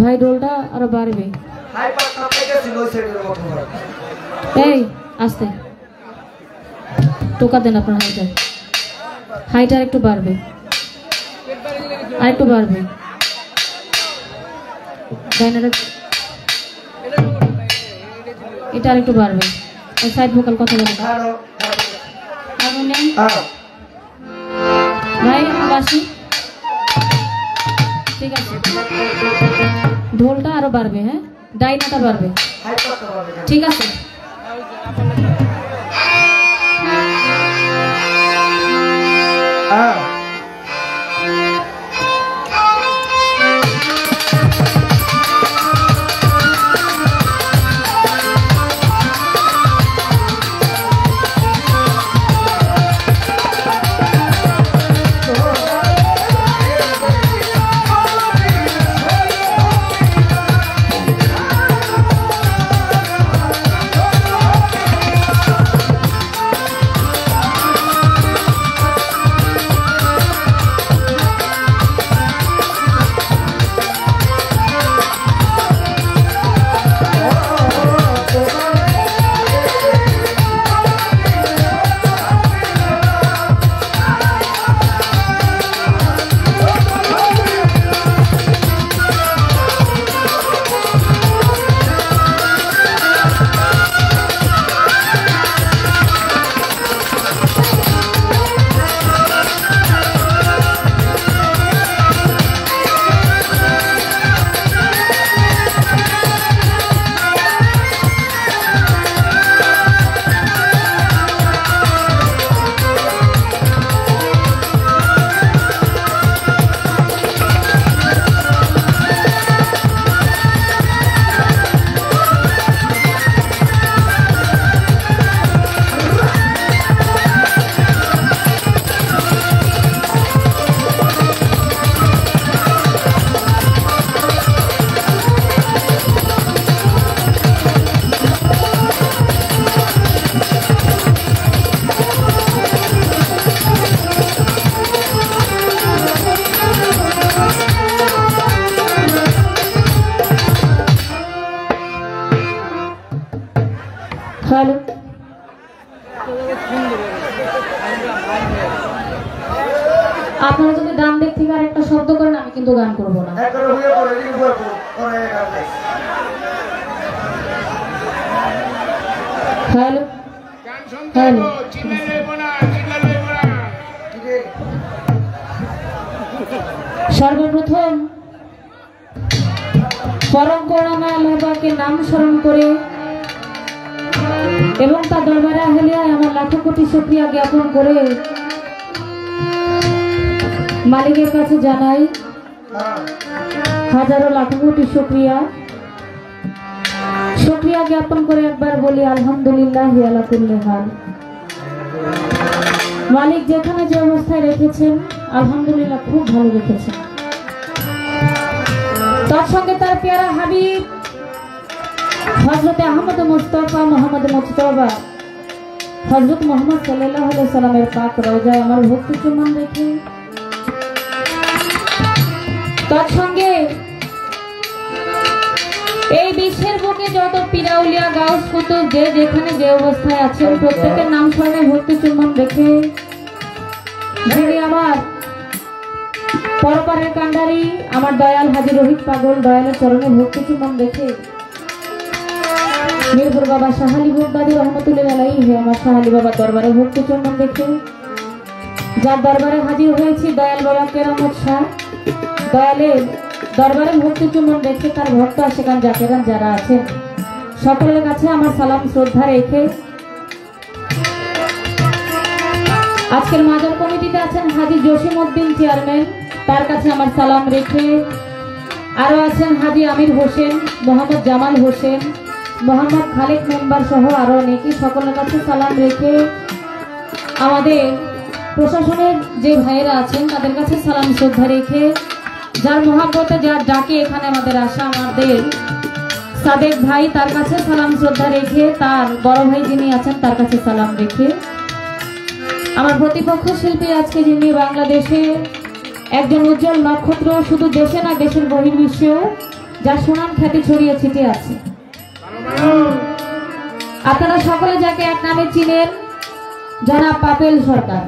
ভাই ঢোলটা আরো বাড়বে। হাই পাস আপনি গেছিল ওই সাইডের মতো করে। এই আস্তে টোকা দেন আপনার হাইটা, হাইটা আর একটু বাড়বে, আর একটু বাড়বে। এটা আর একটু বাড়বে। ওই সাইড ভোকাল কথা বলুন। হ্যালো হারমোনিয়াম হ্যাঁ ভাই বাসি ঠিক আছে। ঢোলটা আরো বাড়বে, হ্যাঁ ডাইনাটা বাড়বে, হাই পাস হবে। ঠিক আছে। হ্যাঁ হ্যালো আপনারা যদি গান দিক থেকে আর একটা শব্দ করেন আমি কিন্তু গান করবো না। একবার হয়ে পড়ে দিন পরে গাবে। হ্যালো গান শুনতে হ্যালো হবে, চিল্লা লইব না, চিল্লা লইব না। ঠিক আছে সর্বপ্রথম পরম করুণাময় আল্লাহ পাকের নাম স্মরণ করে এবং তার দরবারে আহলিয়ায় আমার লাখো কোটি শুকরিয়া জ্ঞাপন করে মালিকের কাছে জানাই হ্যাঁ হাজারো লাখো কোটি শুকরিয়া জ্ঞাপন করে একবার বলি আলহামদুলিল্লাহ আলা কুল্লি হাল। মালিক যেখানে যে অবস্থায় রেখেছেন আলহামদুলিল্লাহ খুব ভালো রেখেছেন। তার সঙ্গে তার পেয়ারা হাবিব হযরত আহমদ মুস্তাফা মোহাম্মদ মুজতবা হযরত মুহাম্মদ সাল্লাল্লাহু আলাইহি সাল্লামের পাক রওজায় আমার ভক্তি চুম্বন রেখে তার সঙ্গে এই বিশ্বের বুকে যত পীরাউলিয়া গাউস কুতুব যে যেখানে যে অবস্থায় আছেন প্রত্যেকের নাম স্মরণে ভক্তি চুম্বন রেখে যিনি আমার পরপারের কান্ডারি আমার দয়াল হাজী রোহিত পাগল দয়ালের চরণে ভক্তি চুম্বন রেখে মিরপুর বাবা শাহালি বুকদাদি রহমতুল্লাহ আলাইহি আমার শাহালি বাবা দরবারে ভক্তি চুম্বন রেখে যার দরবারে হাজির হয়েছি দয়াল বাবা কেরামত শাহ দয়ালের দরবারে ভক্তি চুম্বন রেখে তার ভক্ত আশিকান জাকেরান যারা আছেন সকলের কাছে আমার সালাম শ্রদ্ধা রেখে আজকের মাজার কমিটিতে আছেন হাজী জসিমউদ্দিন চেয়ারম্যান তার কাছে আমার সালাম রেখে আরো আছেন হাজী আমির হোসেন মোহাম্মদ জামাল হোসেন মোহাম্মদ খালেক মেম্বার সহ আরো অনেকে সকলের কাছে সালাম রেখে আমাদের প্রশাসনের যে ভাইয়েরা আছেন তাদের কাছে সালাম শ্রদ্ধা রেখে যার মহাব্বতে যার ডাকে এখানে আমাদের আসা আমাদের সাদেক ভাই তার কাছে সালাম শ্রদ্ধা রেখে তার বড় ভাই যিনি আছেন তার কাছে সালাম রেখে আমার প্রতিপক্ষ শিল্পী আজকে যিনি বাংলাদেশে একজন উজ্জ্বল নক্ষত্র শুধু দেশে না দেশের বহির্বিশ্বেও যার সুনাম খ্যাতি ছড়িয়ে ছিটিয়ে আছে। আপনারা সকলে যাকে এক নামে চিনেন, জনাব পাপেল সরকার,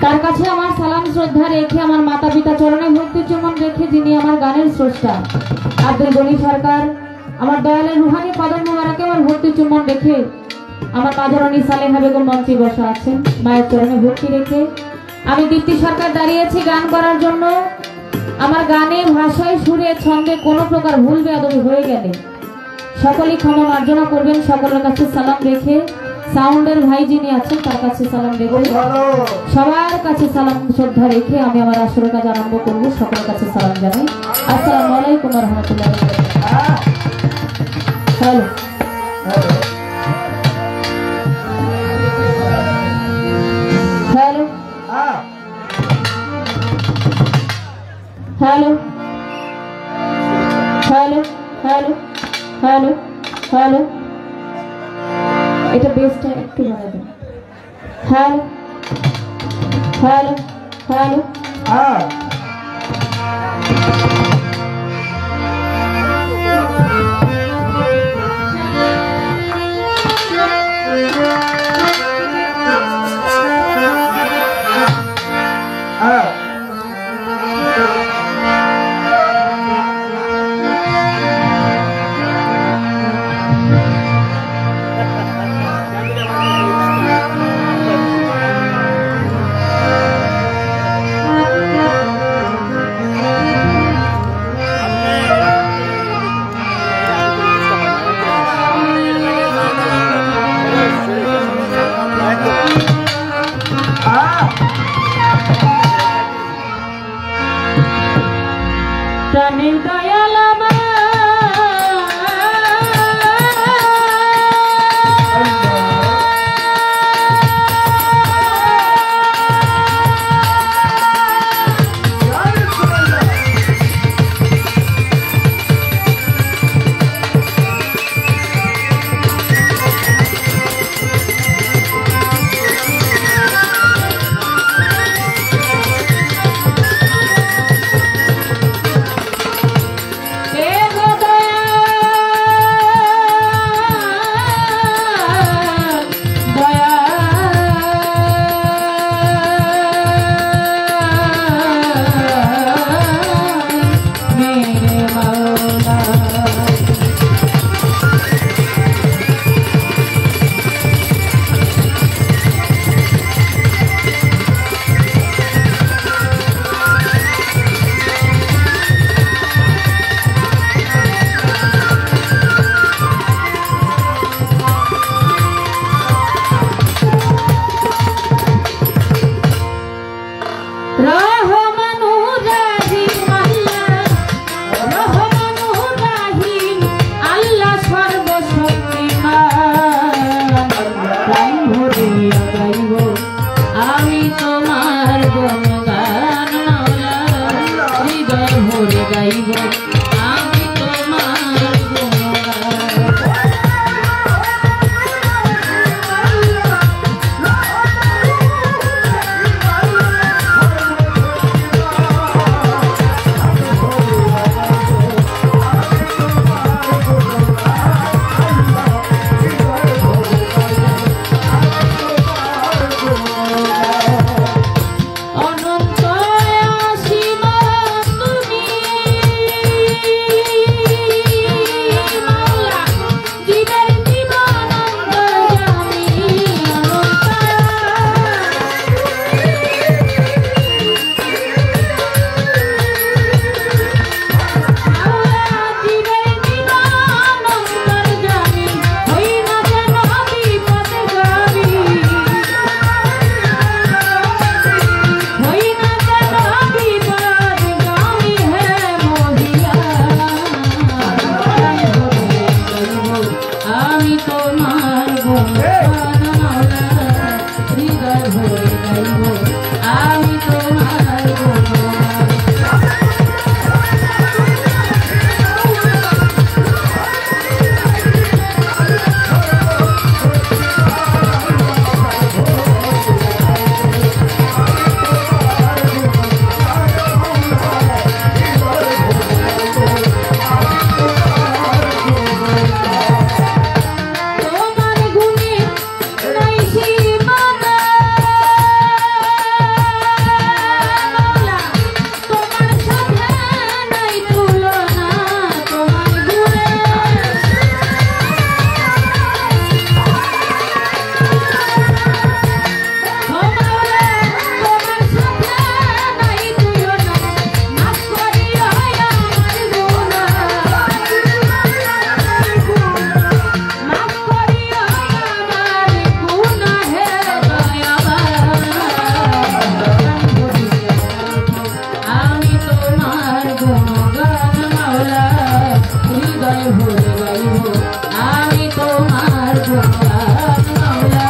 তার কাছে আমার সালাম শ্রদ্ধা রেখে, আমার মাতা পিতা চরণে ভক্তি চুম্বন রেখে, যিনি আমার গানের স্রষ্টা আব্দুল গনি সরকার, আমার দয়ালের রুহানি কদম মোবারকে আমার ভক্তি চুম্বন রেখে আমার মাঝরানী সালেহা বেগম মঞ্চে বসা আছেন, মায়ের চরণে ভক্তি রেখে আমি দীপ্তি সরকার দাঁড়িয়েছি গান করার জন্য। আমার গানে, ভাষায়, সুরে, ছন্দে কোনো প্রকার ভুল বেয়াদবি হয়ে গেলে সকলেই ক্ষমা মার্জনা করবেন। সকলের কাছে সালাম রেখে, সাউন্ডের ভাই যিনি আছেন তার কাছে সালাম রেখে, সবার কাছে সালাম শ্রদ্ধা রেখে আমি আমার আসরের কাজ আরম্ভ করব। সকলের কাছে সালাম জানাই। আসসালামু আলাইকুম ওয়া রাহমাতুল্লাহি ওয়া বারাকাতুহু। Hello hello hello hello hello hello, এটা বেসটা একটু বাড়াই দেন। হ্যালো হ্যালো হ্যালো, প্রাণের দয়াল আমার ভরে গাইব আমি তোমার গুণগান মাওলা।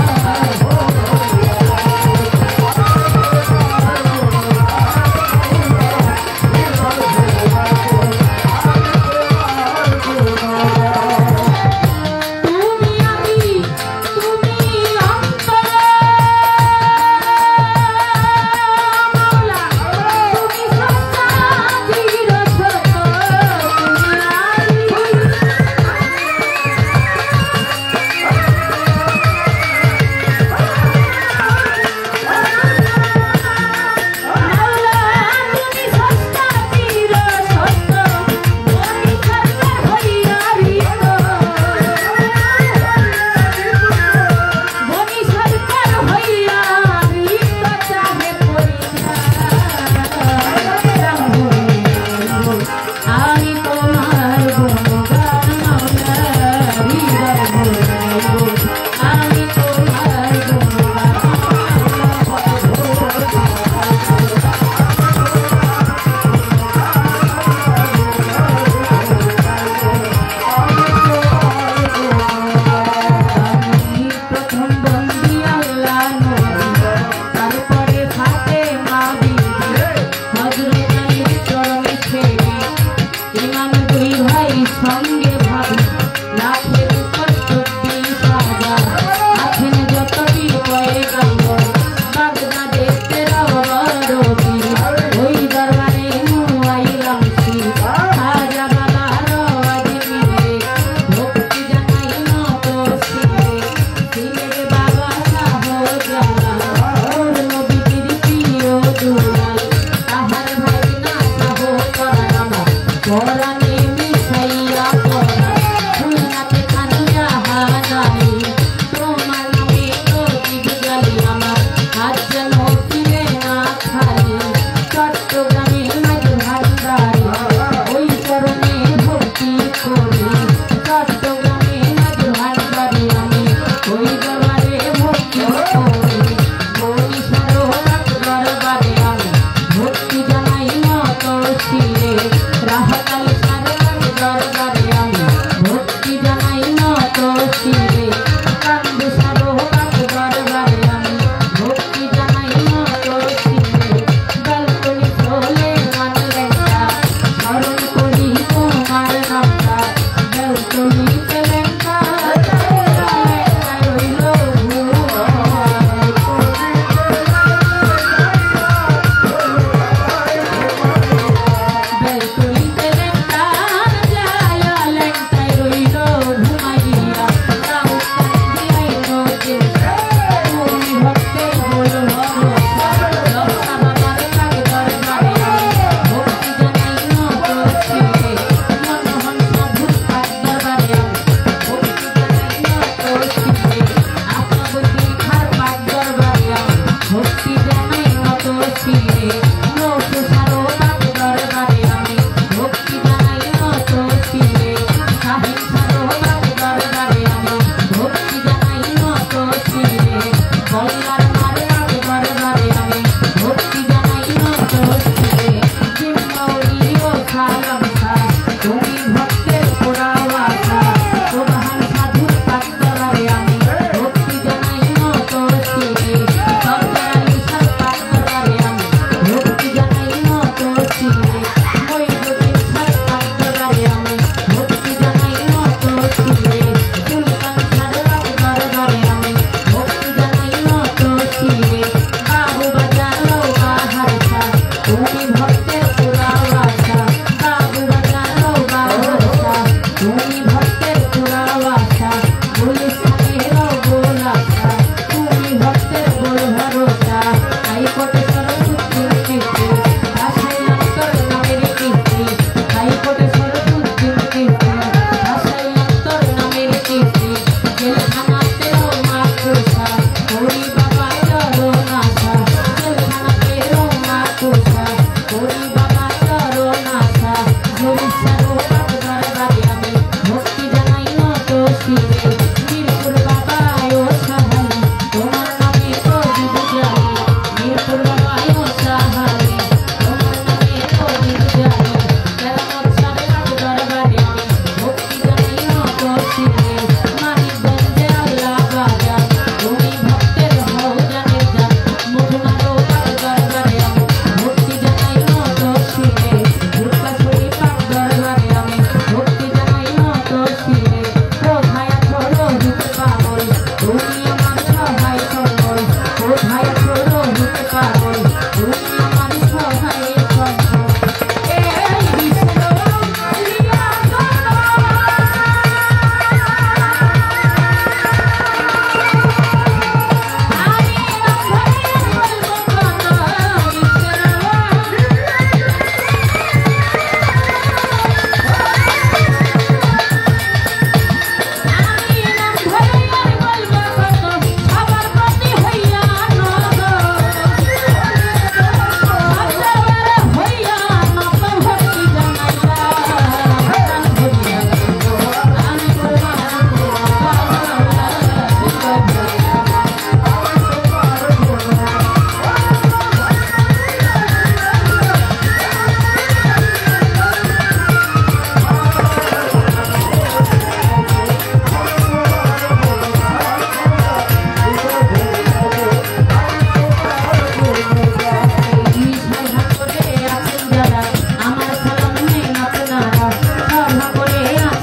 Por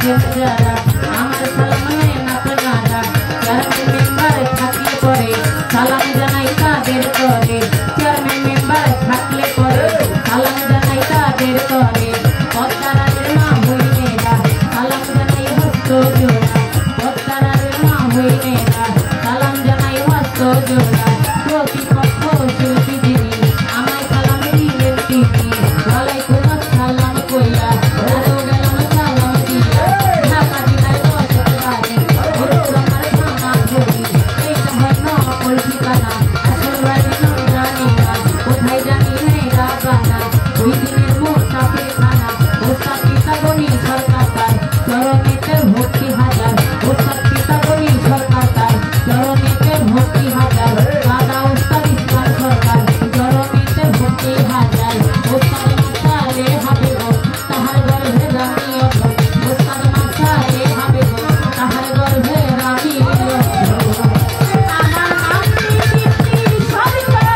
আছেন যারা আমার সালাম নেন আপনারা চেয়ারম্যান মেম্বার থাকলে পরে সালাম জানাই তাদের করে চেয়ারম্যান মেম্বার থাকলে পরে সালাম জানাই তাদের করে পদ্মারাজের মা হইনেরা সালাম জানাই হস্ত জোড়া পদ্মারাজের মা হইনেরা সালাম জানাই হস্ত জোড়া প্রতিপক্ষ শিল্পী যিনি আমায় সালাম দিলেন তিনি ওয়ালাইকুম আসসালাম কইলা আরো গেলাম সালাম দিয়া ঢাকা জেলায় বসত বাড়ি ওর আমার থানা ধরি এইটা হয় নকল ঠিকানা আসল বাড়ি জানি না কোথায় জানি না রাবানা ওই দিনের মোস্তাফির খানা ওস্তাদ পিতাগনি সরকার তার চরণেতে ভক্তি হাজার ওস্তাদ পিতাগনি সরকার তার চরণেতে ভক্তি হাজার দাদা ওস্তাদ ইসলাম সরকার চরণেতে ভক্তি হাজার ওস্তাদ মাসালে হবে গো তাহার গর্ভে রানী অগ্র ওস্তাদ মাসালে হবে গো তাহার গর্ভে রানী অগ্র আমার নাম কীর্তি সরকার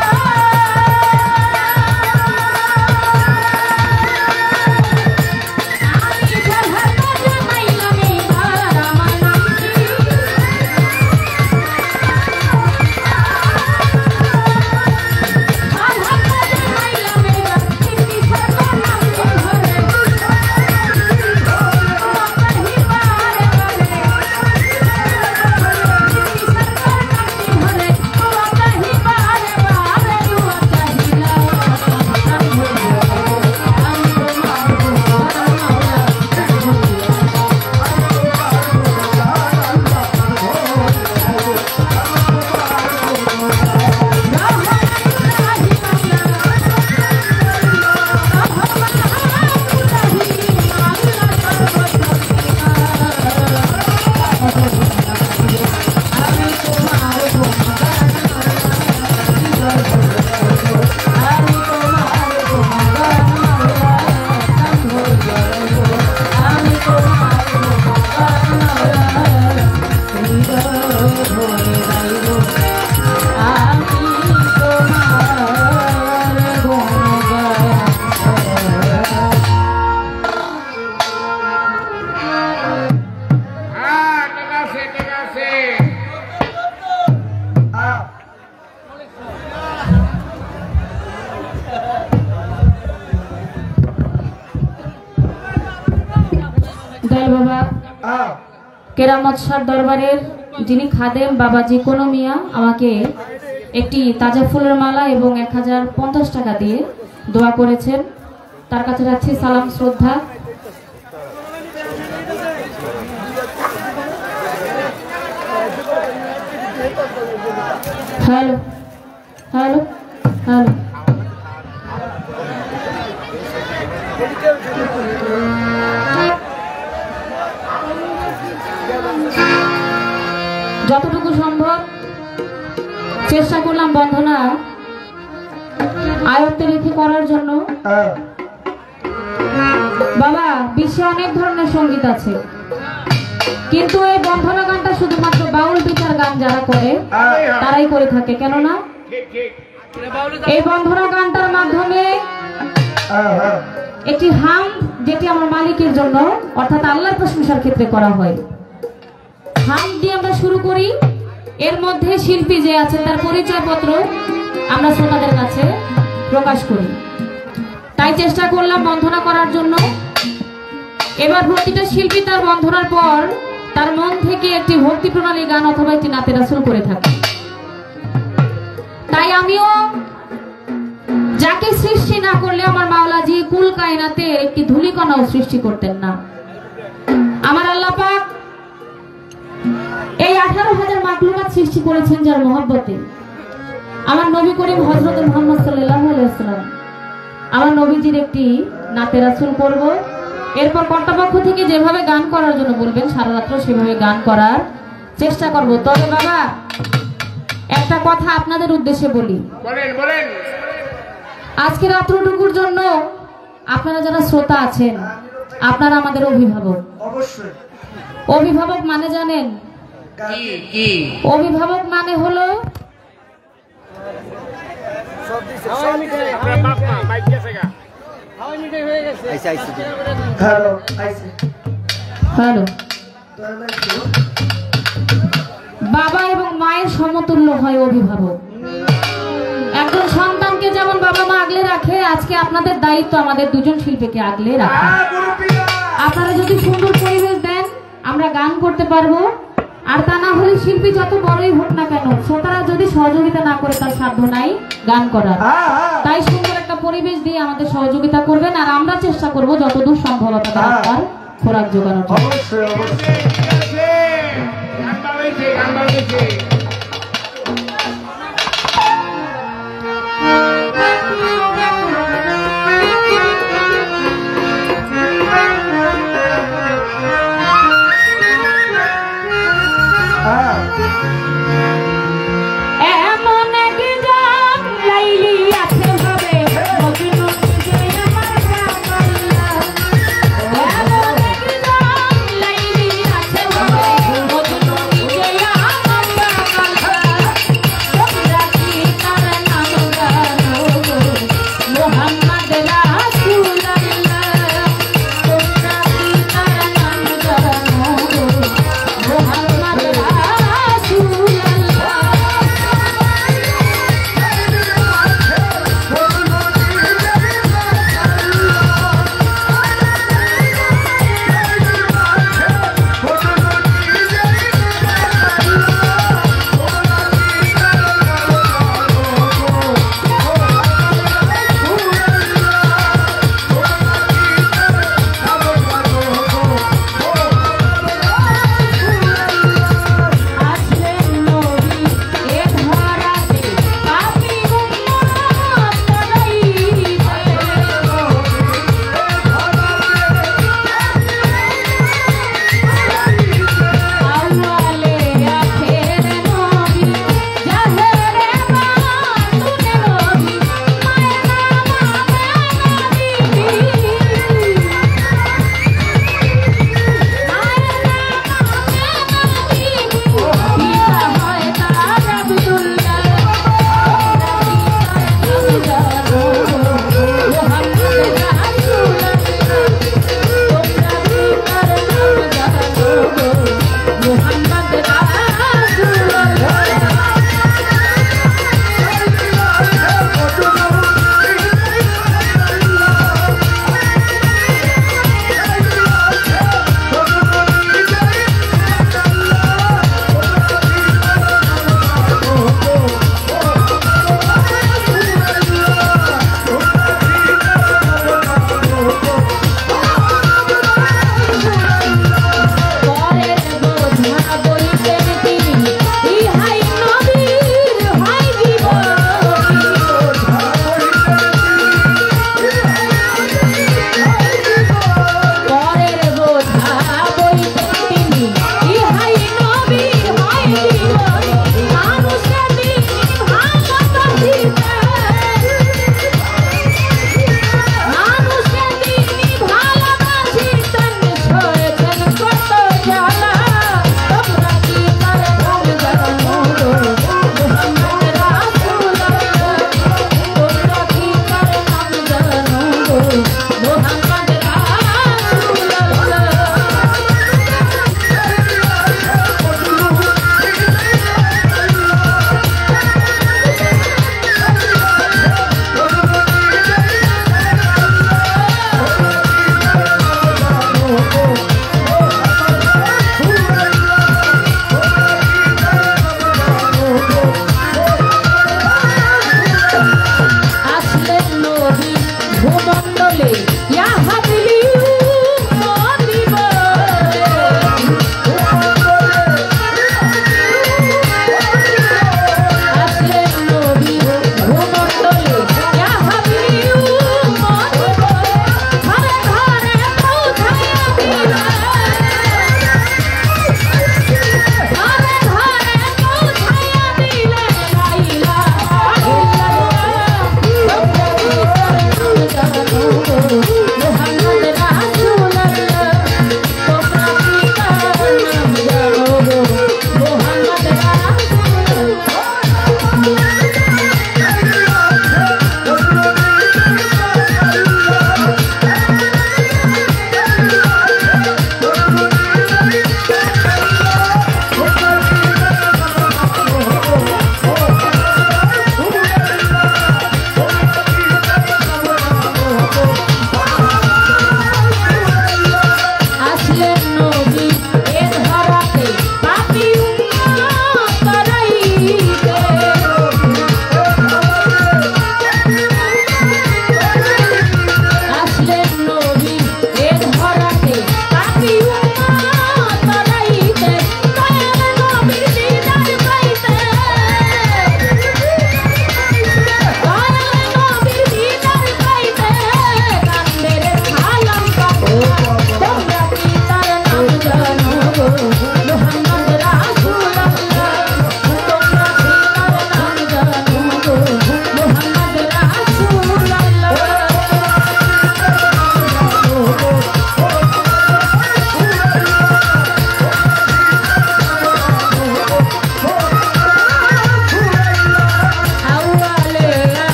আমি জহর জামাইলাম এবার আমার নাম হ্যাঁ ঠিক আছে ঠিক আছে দয়াল বাবা কেরামত শাহ দরবারের যিনি খাদেম বাবা যে কোনো মিয়া আমাকে একটি তাজা ফুলের মালা এবং 1050 টাকা দিয়ে দোয়া করেছেন তার কাছে রাখছি সালাম শ্রদ্ধা হ্যালো হ্যালো হ্যালো যতটুকু সম্ভব চেষ্টা করলাম বন্ধনা আয়ত্তে রেখে করার জন্য বাবা বিশ্বে অনেক ধরনের সঙ্গীত আছে কিন্তু এই বন্ধনা গানটা শুধুমাত্র বাউল বিচার গান যারা করে তারাই করে থাকে কেননা ঠিক ঠিক এই বন্ধনা গানটার মাধ্যমে একটি হাম যেটি আমার মালিকের জন্য অর্থাৎ আল্লাহর প্রশংসার ক্ষেত্রে করা হয় হাম দিয়ে আমরা শুরু করি এর মধ্যে শিল্পী যে আছে তার পরিচয়পত্র আমরা শ্রোতাদের কাছে প্রকাশ করি তাই চেষ্টা করলাম বন্ধনা করার জন্য এবার প্রতিটা শিল্পী তার বন্ধনার পর তার মন থেকে একটি ভক্তি প্রণালী গান অথবা একটি নাতে রাসূল করে থাকে তাই আমিও যাকে সৃষ্টি না করলে আমার মাওলাজি কুল কায়নাতে একটি ধূলিকণাও সৃষ্টি করতেন না আমার আল্লাহ পাক এই 18,000 মাখলুকাত সৃষ্টি করেছেন যার মহব্বতে আমার নবী করিম হযরত মুহাম্মদ সাল্লাল্লাহু আলাইহি ওয়াসাল্লাম আমার নবীজির একটি নাতে রাসূল করব এরপর কর্তৃপক্ষ থেকে যেভাবে গান করার জন্য বলবেন সারা রাত সেভাবে গান করার চেষ্টা করব তবে বাবা একটা কথা আপনাদের উদ্দেশ্যে বলি বলেন বলেন আজকে রাত্রটুকুর জন্য আপনারা যারা শ্রোতা আছেন আপনারা আমাদের অভিভাবক অবশ্যই অভিভাবক মানে জানেন কি কি অভিভাবক মানে হলো আপনার বাপ মা মাইক গেছে গা আইসা আইসা হ্যালো আইসে হ্যালো। বাবা এবং মায়ের সমতুল্য হয় অভিভাবক। একজন সন্তানকে যেমন বাবা মা আগলে রাখে, আজকে আপনাদের দায়িত্ব আমাদের দুজন শিল্পীকে আগলে রাখা। আপনারা যদি সুন্দর পরিবেশ দেন আমরা গান করতে পারবো, আর তা না হলে শিল্পী যত বড়ই হোক না কেন শ্রোতারা যদি সহযোগিতা না করে তার সাধ্য নাই গান করার। তাই সুন্দর একটা পরিবেশ দিয়ে আমাদের সহযোগিতা করবেন, আর আমরা চেষ্টা করব যতদূর সম্ভব আপনাদের আত্মার খোরাক জোগানোর জন্য। Yeah.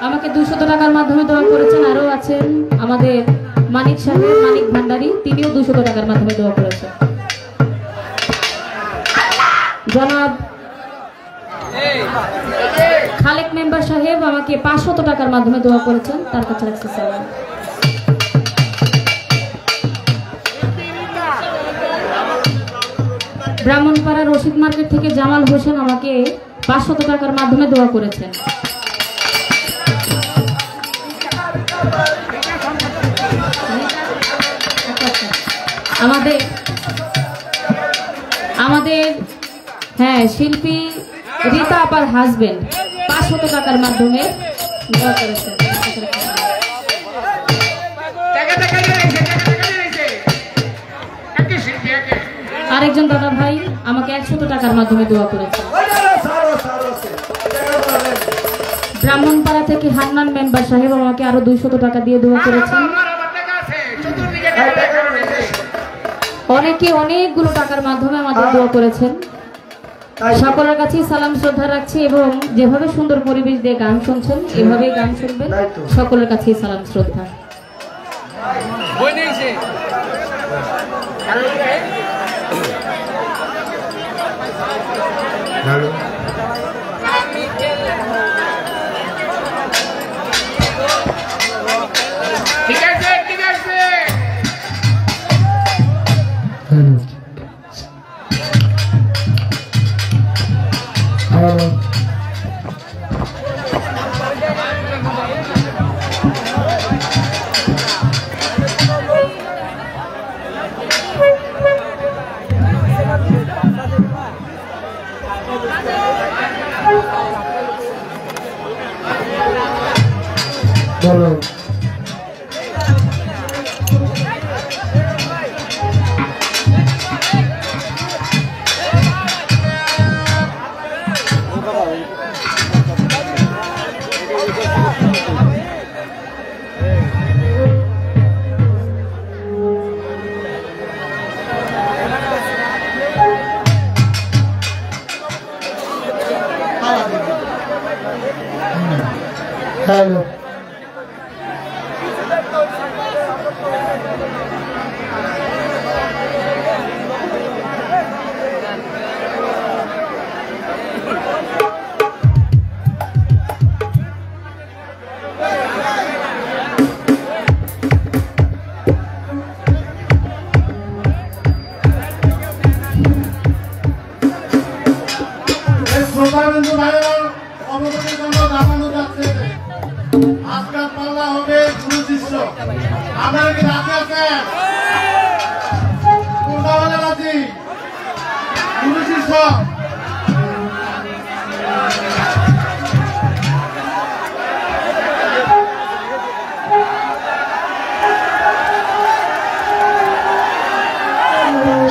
আমাকে 200 টাকার মাধ্যমে দোয়া করেছেন। আরো আছেন আমাদের মানিক সাহেব, মানিক ভান্ডারী, তিনিও 200 টাকার মাধ্যমে দোয়া করেছেন। জনাব খালেক মেম্বার সাহেব আমাকে 500 টাকার মাধ্যমে দোয়া করেছেন, তার কাছে রাখছি সালাম। ব্রাহ্মণপাড়া রশিদ মার্কেট থেকে জামাল হোসেন আমাকে 500 টাকার মাধ্যমে দোয়া করেছেন। আমাদের হ্যাঁ শিল্পী রীতা আপার হাজবেন্ড 500 টাকার মাধ্যমে দোয়া করেছেন। আরেকজন দাদা ভাই আমাকে 100 টাকার মাধ্যমে দোয়া করেছেন। ব্রাহ্মণপাড়া থেকে হান্নান মেম্বার সাহেব আমাকে আরো 200 টাকা দিয়ে দোয়া করেছেন। অনেকে অনেকগুলো টাকার মাধ্যমে আমাদের দোয়া করেছেন। সকলের কাছেই সালাম শ্রদ্ধা রাখছি এবং যেভাবে সুন্দর পরিবেশ দিয়ে গান শুনছেন এভাবেই গান শুনবেন। সকলের কাছেই সালাম শ্রদ্ধা। ঠিক আছে ঠিক আছে। বলো হ্যালো শ্রোতাবিন্দু ভাইয়েরা অবগতির জন্য জানানো যাচ্ছে আজকাল পাল্লা হবে গুরু শিষ্য। আপনারা কি রাজি আছেন? কোনটা হলে রাজি? গুরু শিষ্য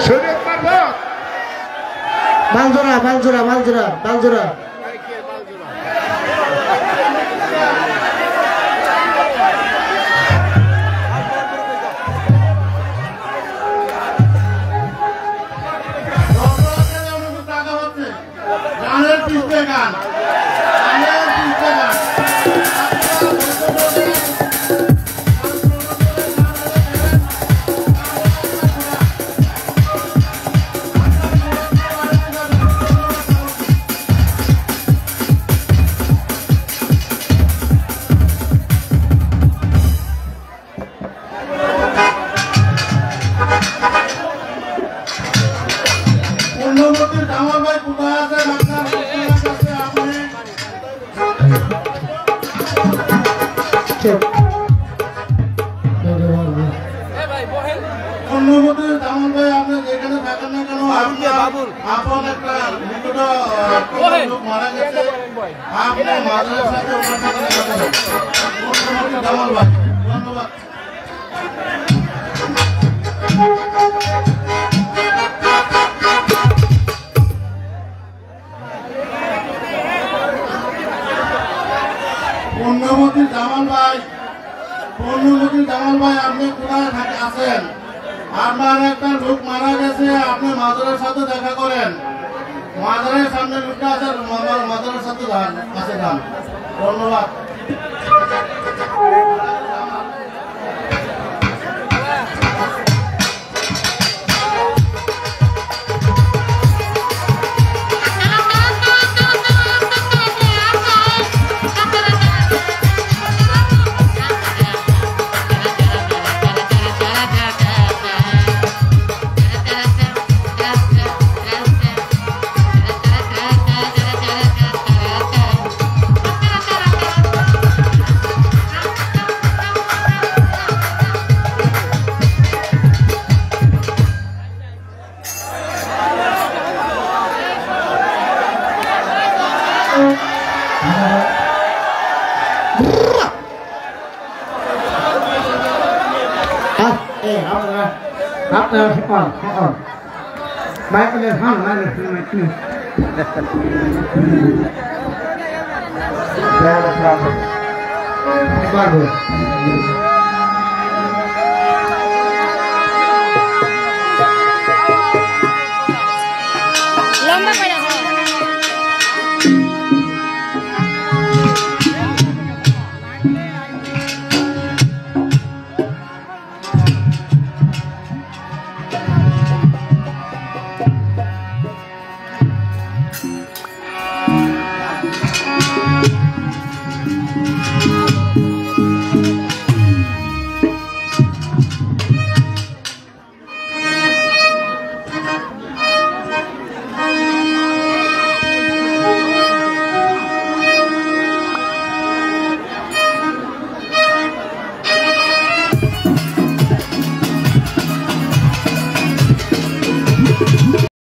শরীয়ত মারফত বালজোড়া বালজোড়া বালজোড়া বালজোড়া টাকা হচ্ছে গানের পিছনে গান, গানের পিছনে গান। পূর্ণবর্তী জামাল ভাই কোথায় আছে? আপনার কাছে আপনি পূর্ণবর্তী জামাল ভাই আপনি যেখানে থাকেন না কেন আপন একটা নিকট লোক মারা গেছে, আপনি মাঝের সাথে ওনার সাথে দেখা করেন। পূর্ণবর্তী জামাল ভাই ধন্যবাদ। পূর্ণবতী জামাল ভাই, পূর্ণবতী জামাল ভাই আপনি কোথায় আছেন? আপনার একটা লোক মারা গেছে, আপনি মাজারের সাথে দেখা করেন। মাজারের সামনে লোকটা আছে, মাজারের সাথে আছে যান। ধন্যবাদ। আপনার মাইকেলের হ্যাঁ মাইকেল